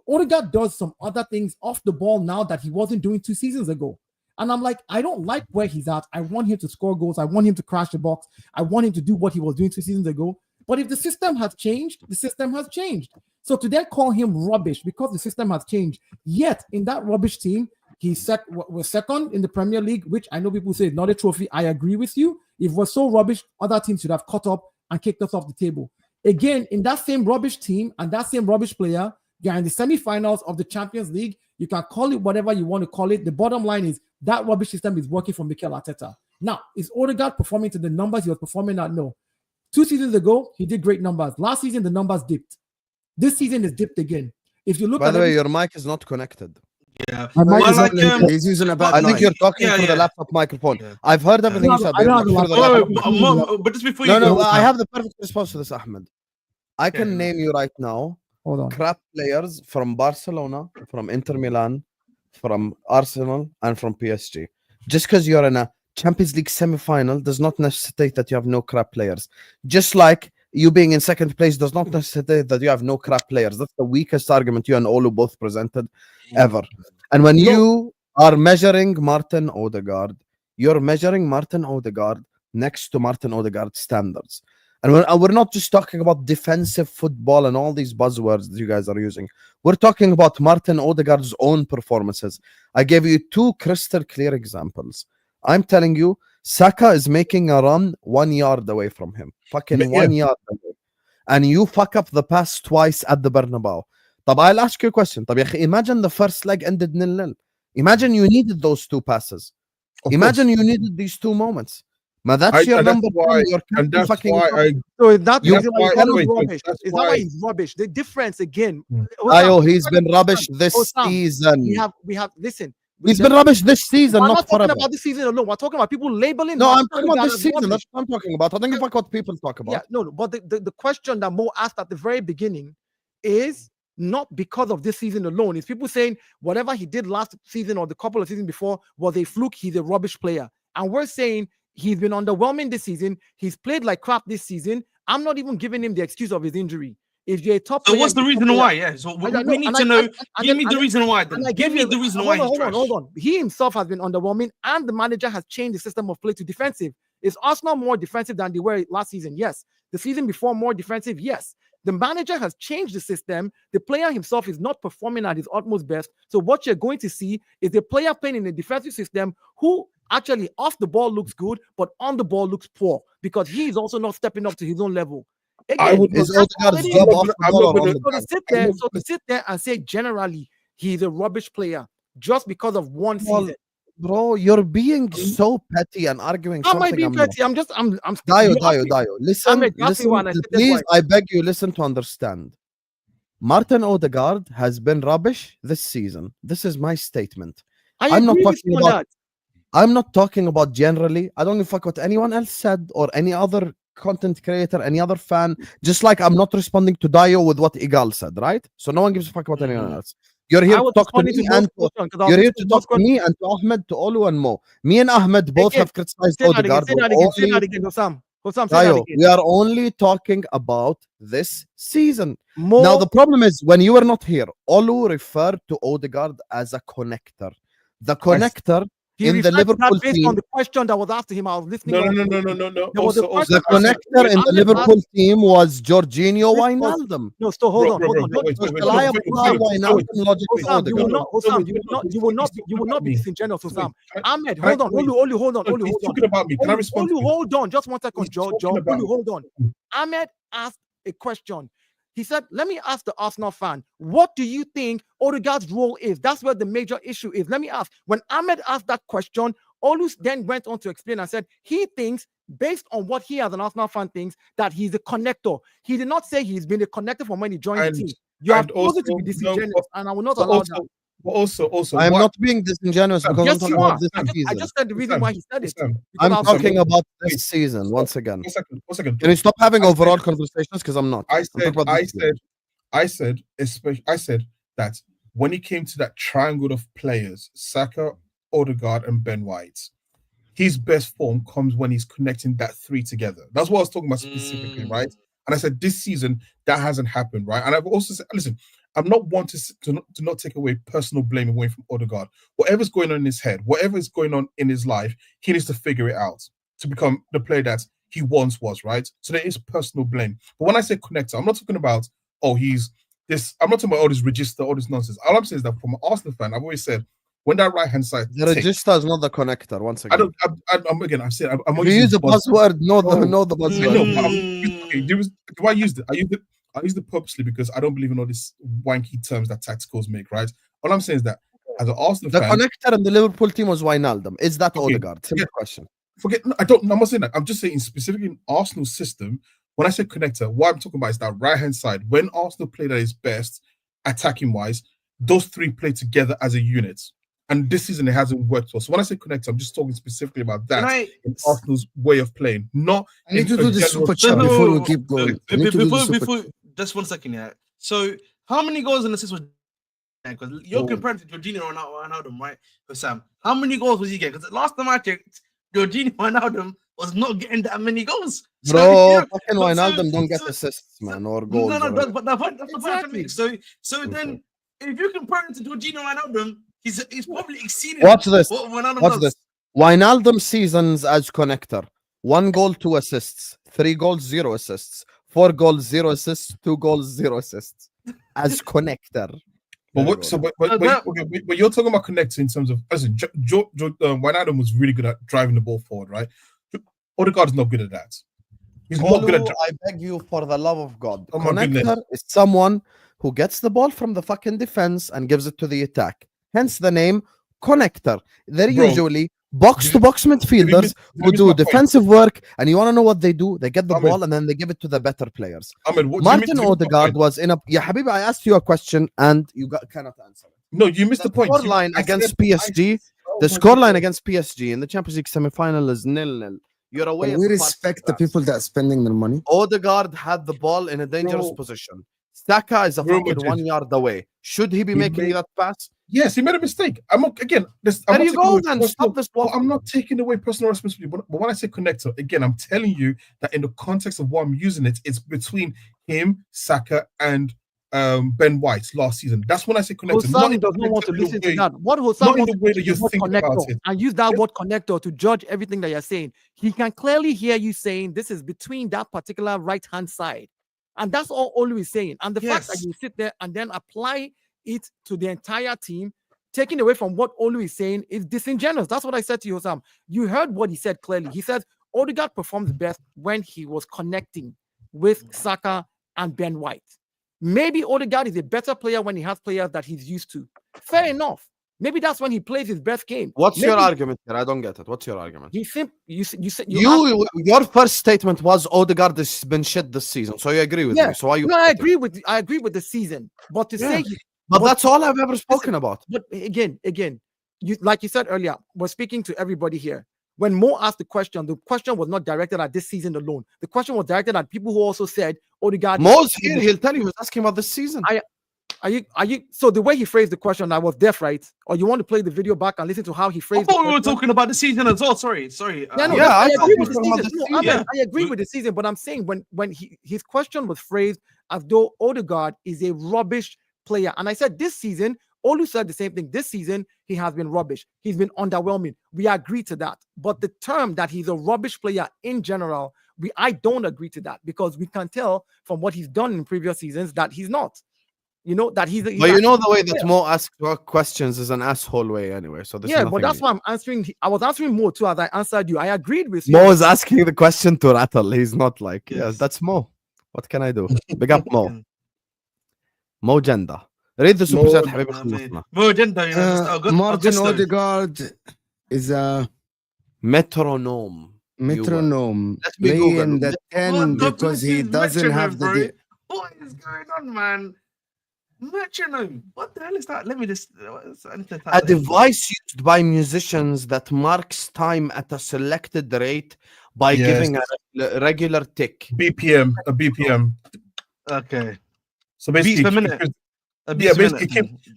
Odegaard does some other things off the ball now that he wasn't doing 2 seasons ago. And I'm like, I don't like where he's at. I want him to score goals. I want him to crash the box. I want him to do what he was doing 2 seasons ago. But if the system has changed, the system has changed. So to then call him rubbish because the system has changed, yet in that rubbish team, he was second in the Premier League, which I know people say is not a trophy. I agree with you. If we're so rubbish, other teams should have caught up and kicked us off the table. Again, in that same rubbish team and that same rubbish player, they're in the semi-finals of the Champions League. You can call it whatever you want to call it. The bottom line is that rubbish system is working for Mikel Arteta. Now, is Odegaard performing to the numbers he was performing at? No. 2 seasons ago, he did great numbers. Last season, the numbers dipped. This season is dipped again. If you look By at the way, your mic is not connected. Yeah. My mic Well, is like, not- He's using a bad I think mic. you're talking Yeah, through the yeah. laptop microphone. Yeah. I've heard everything I you said. don't have but a you're through the laptop. laptop. But just before No, you no, go, I have the perfect response to this, Ahmed. I can Yeah. name you right now Hold on. crap players from Barcelona, from Inter Milan, from Arsenal, and from PSG. Just because you're in a Champions League semi-final does not necessitate that you have no crap players. Just like you being in second place does not necessitate that you have no crap players. That's the weakest argument you and Olu both presented ever. And when you are measuring Martin Odegaard, you're measuring Martin Odegaard next to Martin Odegaard standards. And we're not just talking about defensive football and all these buzzwords that you guys are using. We're talking about Martin Odegaard's own performances. I gave you 2 crystal clear examples. I'm telling you, Saka is making a run 1 yard away from him. Fucking Yeah. 1 yard away. And you fuck up the pass twice at the Bernabeu. طب I'll ask you a question. طب يا أخي, imagine the first leg ended 0-0. Imagine you needed those 2 passes. Of Imagine course. you needed these 2 moments. But that's your and that's number why- 10. You're and that's fucking why I So is that You- the reason why That's you call why- him wait, rubbish? that's Is that why why- he's rubbish? The difference again. Hmm. Ayo, he's been rubbish this Husam, season. we have listen. He's been rubbish this season, We're not not talking forever. about this season alone. We're talking about people labeling. No, I'm Martin talking about Odegaard this as season. rubbish. That's what I'm talking about. I don't give a fuck what people talk about. Yeah, no, but the question that Mo asked at the very beginning is not because of this season alone. It's people saying whatever he did last season or the couple of seasons before was a fluke. He's a rubbish player. And we're saying he's been underwhelming this season. He's played like crap this season. I'm not even giving him the excuse of his injury. If you're a top So player, what's the you're a top reason player. why? Yeah. So I we need to know. Give me the reason why. Then. Give me the reason why he's trash. Hold on. He himself has been underwhelming, and the manager has changed the system of play to defensive. Is Arsenal more defensive than they were last season? Yes. The season before, more defensive? Yes. The manager has changed the system. The player himself is not performing at his utmost best. So what you're going to see is a player playing in a defensive system who actually off the ball looks good, but on the ball looks poor because he is also not stepping up to his own level. I would Is not- Odegaard's I'm job not off gonna- the I'm ball not or on gonna- the So to ball? sit there and say generally he's a rubbish player just because of one Well, season. Bro, you're being so petty and arguing How am I something being I'm not. petty? I'm Dio, you asked me- listen, Ahmed, you asked me listen, why and I said that's please, why. I beg you, listen to understand. Martin Odegaard has been rubbish this season. This is my statement. I'm not talking about. I'm not talking about generally. I don't give a fuck what anyone else said or any other content creator, any other fan. Just like I'm not responding to Dio with what Igal said, right? So no one gives a fuck about anyone else. You're here to talk to me and you're here to talk to me and to Ahmed, to Olu and Mo. Me and Ahmed both have criticized Odegaard. Say that again, Husam. Husam, say that Dio, again. we are only talking about this season. More, Now the problem is when you were not here, Olu referred to Odegaard as a connector. The connector he in the referred to that Liverpool based team. on the question that was asked to him. I was listening. No. There was a question The connector in the Ahmed Liverpool asked- team was Jorginho This was- Wijnaldum. No, still hold on. Bro, So shall I apply Wijnaldum logic to Husam, you will Odegaard? not. Husam, you will not be disingenuous, Husam. Ahmed, hold on. Olu, hold on. He's talking about me. Can I respond to Olu, you? hold on. Just 1 second, He's Joe. talking about Olu, me. hold on. Ahmed asked a question. He said, let me ask the Arsenal fan, what do you think Odegaard's role is? That's where the major issue is. Let me ask. When Ahmed asked that question, Olu then went on to explain and said he thinks, based on what he as an Arsenal fan thinks, that he's a connector. He did not say he's been a connector from when he joined And- the team. You have and chosen to also- be no, disingenuous, and I will not But allow that. also, I am what- not being disingenuous because Yes, I'm talking you are. about this I season. just said the reason Sam, why he said it. Sam, Because I'm I was- talking about Wait, this season once again. One second. Can you stop having I said- overall conversations? Because I'm not. I I'm talking said, about this season. I said that when it came to that triangle of players, Saka, Odegaard, and Ben White, his best form comes when he's connecting that three together. That's what I was talking about specifically, right? And I said this season that hasn't happened, right? And I've also said, listen, I'm not one to not take away personal blame away from Odegaard. Whatever's going on in his head, whatever is going on in his life, he needs to figure it out to become the player that he once was, right? So there is personal blame. But when I say connector, I'm not talking about, oh, he's this, I'm not talking about all this register, all this nonsense. All I'm saying is that from an Arsenal fan, I've always said, when that right-hand side The takes- register is not the connector. Once again, I've said, I'm not if you use the buzzword, know the No, buzzword. I know, but okay, do I use it? I used it purposely because I don't believe in all these wanky terms that tacticals make, right? All I'm saying is that as an Arsenal The fan, connector in the Liverpool team was Wijnaldum. Is that Okay, Odegaard? Simple question. I'm not saying that. I'm just saying specifically in Arsenal's system, when I say connector, what I'm talking about is that right-hand side. When Arsenal played at its best, attacking-wise, those three play together as a unit. And this season it hasn't worked well. So when I say connector, I'm just talking specifically about that in Arsenal's way of playing. Not I need to in do a the general super term. chat before we keep going. I need to do the super Before, just 1 second, yeah. So, how many goals and assists was? Because you're comparing to Jorginho and Wijnaldum, right? For Sam, how many goals was he getting? Because last time I checked, Jorginho and Wijnaldum was not getting that many goals. So, Bro, yeah, fucking but Wijnaldum don't get so- assists, man, or goals. No, or that's the point I'm Exactly. making. So then, if you compare him to Jorginho and Wijnaldum, he's probably exceeded. Watch this. What Wijnaldum Watch does. this. Wijnaldum seasons as connector. 1 goal, 2 assists. 3 goals, 0 assists. 4 goals, 0 assists. 2 goals, 0 assists. As connector. But what? So, but you're talking about connecting in terms of, listen, Wijnaldum was really good at driving the ball forward, right? Odegaard is not good at that. He's not good at. Olu, I beg you for the love of God. Oh my goodness. Connector is someone who gets the ball from the fucking defense and gives it to the attack. Hence the name connector. They're Bro, usually box-to-box midfielders who do defensive work, and you want to know what they do? They get the ball and then they give it to the better players. Martin Odegaard was in a... Yeah, Habibi, I asked you a question and you cannot answer it. No, you missed the point. Scoreline against PSG, the scoreline against PSG in the Champions League semi-final is 0-0. You're away. We respect the people that are spending their money. Odegaard had the ball in a dangerous position. Saka is a Real fucking Madrid. 1 yard away. Should he be He making made- that pass? Yes, he made a mistake. I'm not, again. There you go. Then stop this. I'm not taking away personal responsibility. But when I say connector, again, I'm telling you that in the context of what I'm using it, it's between him, Saka, and Ben White last season. That's when I say connector. Husam does not want to listen to that. What Husam wants to do is the word connector and use that word connector to judge everything that you're saying. He can clearly hear you saying this is between that particular right-hand side. And that's all Olu is saying. And the fact that you sit there and then apply it to the entire team, taking away from what Olu is saying, is disingenuous. That's what I said to you, Husam. You heard what he said clearly. He said Odegaard performs best when he was connecting with Saka and Ben White. Maybe Odegaard is a better player when he has players that he's used to. Fair enough. Maybe that's when he plays his best game. What's your argument here? I don't get it. What's your argument? You said your first statement was Odegaard has been shit this season, so you agree with me. So why you? No, I agree with the season, but to say, but that's all I've ever spoken about. But again, you like you said earlier, we're speaking to everybody here. When Mo asked the question was not directed at this season alone. The question was directed at people who also said Odegaard. Mo's here. He'll tell you. He was asking about this season. Are you? So the way he phrased the question, I was deaf, right? Or you want to play the video back and listen to how he phrased? I thought we were talking about the season as well. Sorry. I agree with the season. I agree with the season, but I'm saying when his question was phrased as though Odegaard is a rubbish player, and I said this season, Olu said the same thing. This season he has been rubbish. He's been underwhelming. We agree to that, but the term that he's a rubbish player in general, I don't agree to that because we can tell from what he's done in previous seasons that he's not. You know that he's. But you know the way that Mo asks questions is an asshole way anyway. So this but that's why I'm answering. I was answering Mo too as I answered you. I agreed with you. Mo is asking the question to rattle. He's not like, yes, that's Mo. What can I do? Big up Mo. Mo Genda. Read the super chat, Habibi. Mo Genda. Martin Odegaard is a metronome. Playing the 10 because he doesn't have the. What is going on, man? Metronome. What the hell is that? Let me just. A device used by musicians that marks time at a selected rate by giving a regular tick. BPM. A BPM. Okay. So basically, beats per minute.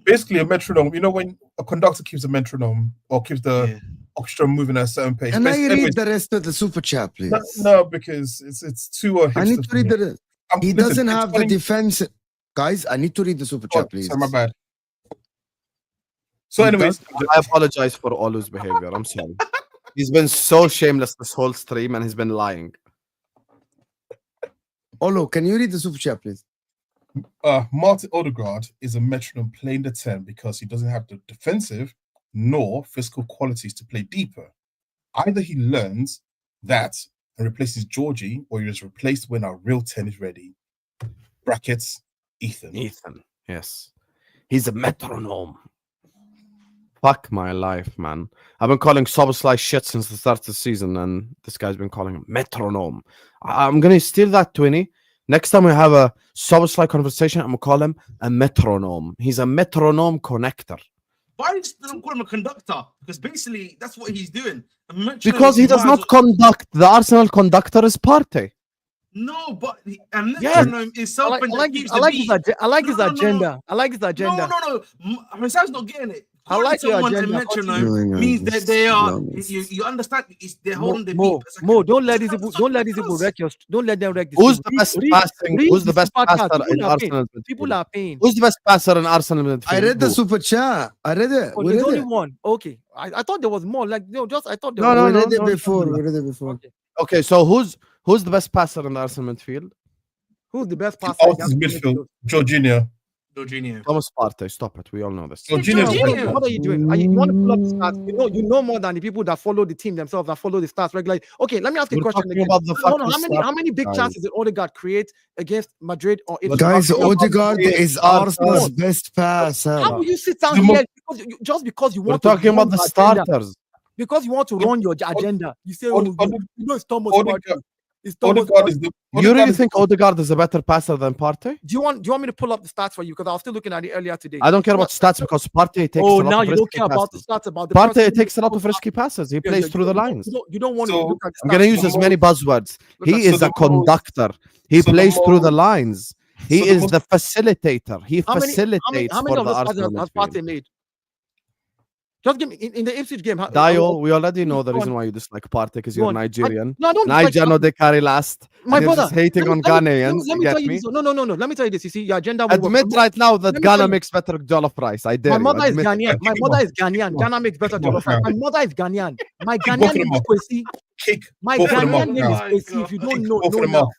Basically a metronome. You know when a conductor keeps a metronome or keeps the orchestra moving at a certain pace. Can I read the rest of the super chat, please? No, because it's too. I need to read the rest. He doesn't have the defense. Guys, I need to read the super chat, please. Sorry, my bad. So, anyways, I apologize for Olu's behavior. I'm sorry. He's been so shameless this whole stream and he's been lying. Olu, can you read the super chat, please? Martin Odegaard is a metronome playing the 10 because he doesn't have the defensive nor physical qualities to play deeper. Either he learns that and replaces Georgie, or he is replaced when our real 10 is ready. Brackets. Ethan, yes. He's a metronome. Fuck my life, man. I've been calling Szoboszlai shit since the start of the season, and this guy's been calling him metronome. I'm going to steal that, Twinny. Next time we have a Szoboszlai conversation, I'm going to call him a metronome. He's a metronome connector. Why don't call him a conductor? Because basically, that's what he's doing. Because he does not conduct. The Arsenal conductor is Partey. No, but a metronome is something that keeps the beat. I like his agenda. I like his agenda. No. Husam's not getting it. I like your agenda. Metronome means that they are. You understand? They're holding the beat. Mo, don't let these people wreck your. Don't let them wreck this. Who's the best passing? Who's the best passer in Arsenal? People are paying. Who's the best passer in Arsenal? I read the super chat. I read it. There's only one. Okay, I thought there was more. Like I thought there was. We read it before. We read it before. Okay, so who's the best passer in the Arsenal midfield? Who's the best passer? Midfield. Jorginho. Thomas Partey. Stop it. We all know this. Jorginho. What are you doing? You want to pull up the stats? You know more than the people that follow the team themselves, that follow the stats regularly. Okay, let me ask you a question again. How many big chances did Odegaard create against Madrid or Italy? Guys, Odegaard is Arsenal's best passer. How will you sit down here just because you want to talking about the starters? Because you want to run your agenda. You say, it's Thomas Partey. You really think Odegaard is a better passer than Partey? Do you want me to pull up the stats for you? Because I was still looking at it earlier today. I don't care about stats because Partey takes a lot now of you don't care about the stats about the Partey takes a lot of risky passes. He plays through the lines. You don't want to look at the stats. I'm going to use as many buzzwords. He is a conductor. He plays through the lines. He is the facilitator. He facilitates for the Arsenal. Has Partey made? Just give me in the Ipswich game. Dio, we already know the Go on. reason why you dislike Partey because Go you're on. Nigerian. No, I don't dislike Niger no de carry last. my and you're brother. just hating on let me Ghanaians. You tell get you me? this. No. Let me tell you this. You see, your agenda will work. Admit right now that let me tell Ghana you. makes better jollof rice. I dare My you. mother is Admit it. Ghanaian. My Kick him mother off. is Ghanaian. Kick Ghana makes better Kick him jollof off rice. now. My mother is Ghanaian. My Kick both Ghanaian of name them is off. Kwesi. Kick My both of them Ghanaian off name is now. Kwesi. If you don't Kick know, both of know them now. off.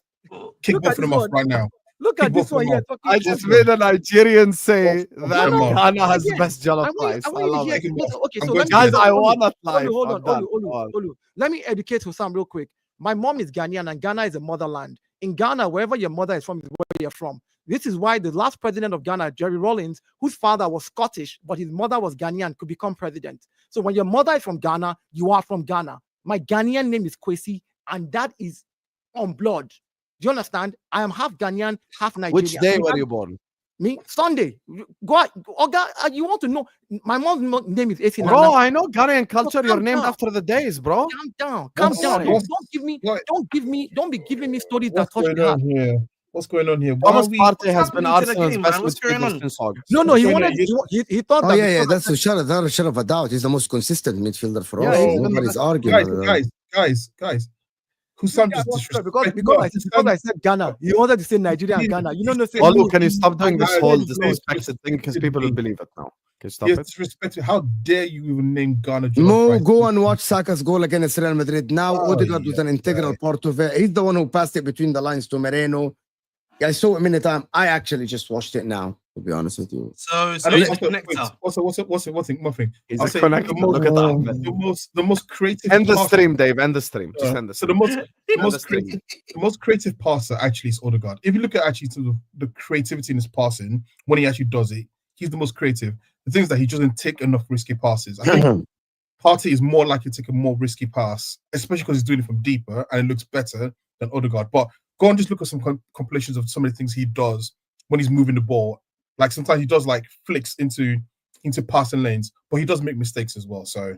Kick Look both at of this them off one. right now. Look Kick at both this of one them here. off. Talking I just champion. made a Nigerian say Both that them off. Ghana has the Again, best jollof I want rice. I you to love hear. it. Kick him off. Okay, I'm so going let to me Guys, bed. I Olu, won at life. Olu, hold I'm on, done. Olu. Let me educate Husam real quick. My mom is Ghanaian and Ghana is a motherland. In Ghana, wherever your mother is from, is where you're from. This is why the last president of Ghana, Jerry Rawlings, whose father was Scottish, but his mother was Ghanaian, could become president. So when your mother is from Ghana, you are from Ghana. My Ghanaian name is Kwesi, and that is on blood. Do you understand? I am half Ghanaian, half Nigerian. Which day were you born? Me? Sunday. Go out. Oga, you want to know? My mom's name is AC Bro, Nana. I know Ghanaian culture. You're calm named down. after the days, bro. Calm down. Calm What's- down. what's- Don't be giving me stories that What's touch going the heart. on here? What's going on here? Why Thomas are we? Partey has been happening to the Arsenal's game, best man? What's going midfielder on? since August. No, he What's wanted. going He thought Oh that. yeah, because I that's a shut of a doubt. He's the most consistent midfielder for Yeah, us. he's been the Nobody's best. arguing. with that. Guys. Husam just because disrespected. I said Ghana, he wanted to say Nigeria and He- Ghana. You know, no say Olu, can you stop doing this Guys, whole please, disrespected thing because people will believe it now? Can you stop Yes, it? disrespected. How dare you even name Ghana? Jollof Mo, rice? go and watch Saka's goal against Real Madrid. Now Oh, Odegaard was an yeah, integral right. part of it. He's the one who passed it between the lines to Moreno. I saw him in the time. I actually just watched it now, to be honest with you. So And it's also, connector. what's one thing? He's I'll a say connector. the most- Look at Ahmed. the most creative. End the passer- stream, Dave. End the stream. Just end the So the stream. most creative passer actually is Odegaard. If you look at actually to the creativity in his passing, when he actually does it, he's the most creative. The thing is that he doesn't take enough risky passes. I think Partey is more likely to take a more risky pass, especially because he's doing it from deeper and it looks better than Odegaard. But go and just look at some compilations of some of the things he does when he's moving the ball. Like sometimes he does like flicks into passing lanes, but he does make mistakes as well. So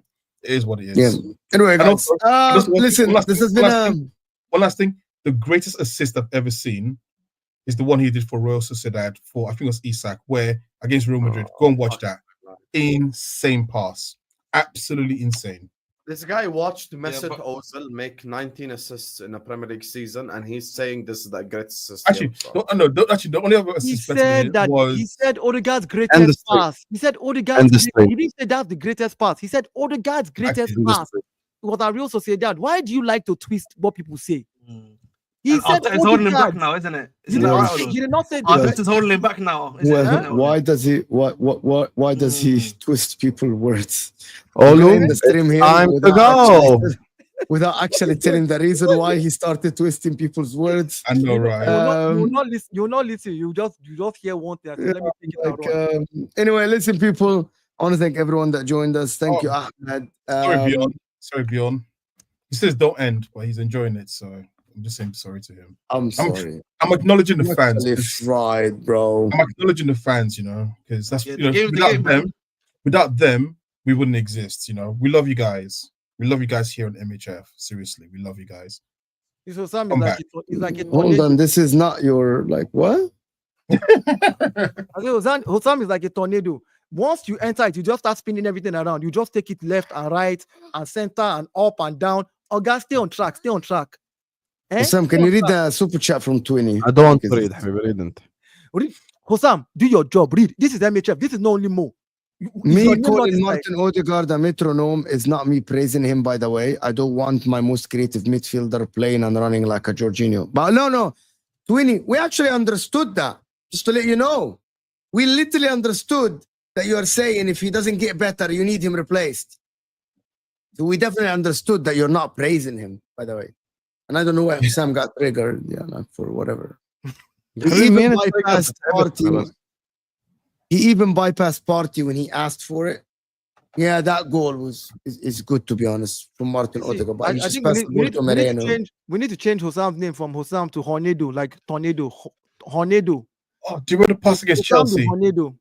it is what it is. Yeah. Anyway, And guys, also, listen, this has been one last thing. The greatest assist I've ever seen is the one he did for Royal Sociedad for, I think it was Isak, where against Real Madrid. Go and watch that. Insane pass. Absolutely insane. This guy watched Mesut but- Ozil make 19 assists in a Premier League season, and he's saying this is the greatest assist. Actually, the only other He assist better than said it that was he said Odegaard's the greatest stream. pass. He said And Odegaard's. the stream. He didn't say that's the greatest pass. He said Odegaard's greatest Actually, pass was a Real Sociedad. Why do you like to twist what people say? Mm. He And said Arteta's holding him back Odegaard. now, isn't it? He Isn't did, that not right, say, Olu? he did not say Arteta's holding him back now. Is it? Well, Isn't it, Olu? why does he why does he twist people words? Olu, In the stream here time to without go. without actually telling the reason why he started twisting people's words. I know, right? You will not listen. You will not listen. You just hear one thing. So let me take it out. Like, anyway, listen, people. I want to thank everyone that joined us. Thank you, Ahmed. Sorry, Bjorn. He says don't end, but he's enjoying it. So I'm just saying sorry to him. I'm sorry. I'm acknowledging the I'm fans. actually fried, bro. I'm acknowledging the fans, because that's Yeah, you know, the game, without them, we wouldn't exist. We love you guys. We love you guys here on MHF. Seriously, we love you guys. So Sam Come is back. like a Hold tornado. on, this is not your what? I say Hosam is like a tornado. Once you enter it, you just start spinning everything around. You just take it left and right and center and up and down. Oh, guys, stay on track. Stay on track. Sam, can you read the super chat from 20? I don't want to read. I didn't. Hosam, do your job. Read. This is MHF. This is not only Mo. Me calling Martin Odegaard a metronome is not me praising him, by the way. I don't want my most creative midfielder playing and running like a Jorginho. But no, 20, we actually understood that. Just to let you know. We literally understood that you are saying if he doesn't get better, you need him replaced. So we definitely understood that you're not praising him, by the way. And I don't know why Sam got triggered. Yeah, like for whatever. He even bypassed Partey. He even bypassed Partey when he asked for it. Yeah, that goal is good, to be honest, from Martin Odegaard. But I think we need to change Hosam's name from Hosam to Hornado, like tornado. Hornado. Oh, do you remember the pass against Chelsea? Do you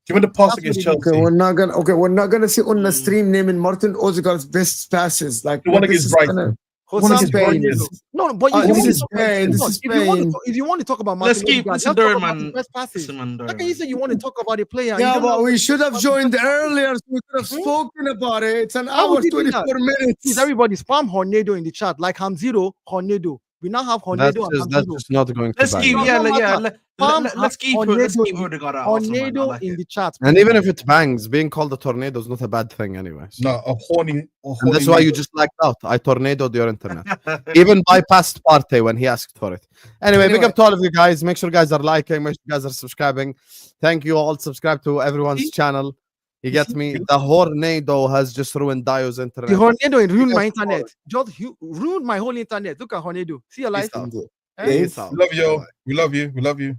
remember the pass against Chelsea? Okay, we're not gonna see on the stream naming Martin Odegaard's best passes. Like the one against Brighton. Husam Spain. Tornado. No, but This if you want is to talk- Spain. This is Spain. if you want to talk about Let's Martin keep Odegaard, listen, let's talk about Doorman. the first passes. Listen, How can you say you want to talk about a player? Yeah, you don't but know- we should have joined earlier. So we could have Hmm? spoken about it. It's an How hour, would you do that? 24 minutes. Please, everybody spam Hornado in the chat, like Hamziro, Hornado. We now have That's Hornado and just, that's Hamziro. just not going to Let's bang. keep, No, yeah, no yeah. matter. Let's keep Hornado Odegaard at Arsenal, man. I Hornado like in it. the chat. And even if it bangs, being called a tornado is not a bad thing anyway. So. No, a horny. And that's why you just lagged out. I tornadoed your internet. Even bypassed Partey when he asked for it. Anyway, big up to all of you guys. Make sure you guys are liking. Make sure you guys are subscribing. Thank you all. Subscribe to everyone's channel. You get me? The Hornado has just ruined Dio's internet. The Hornado ruined Yes, my internet. Just ruined my whole internet. Look at Hornado. See your life. Peace out. Eh? Peace out. love you. We love you. We love you.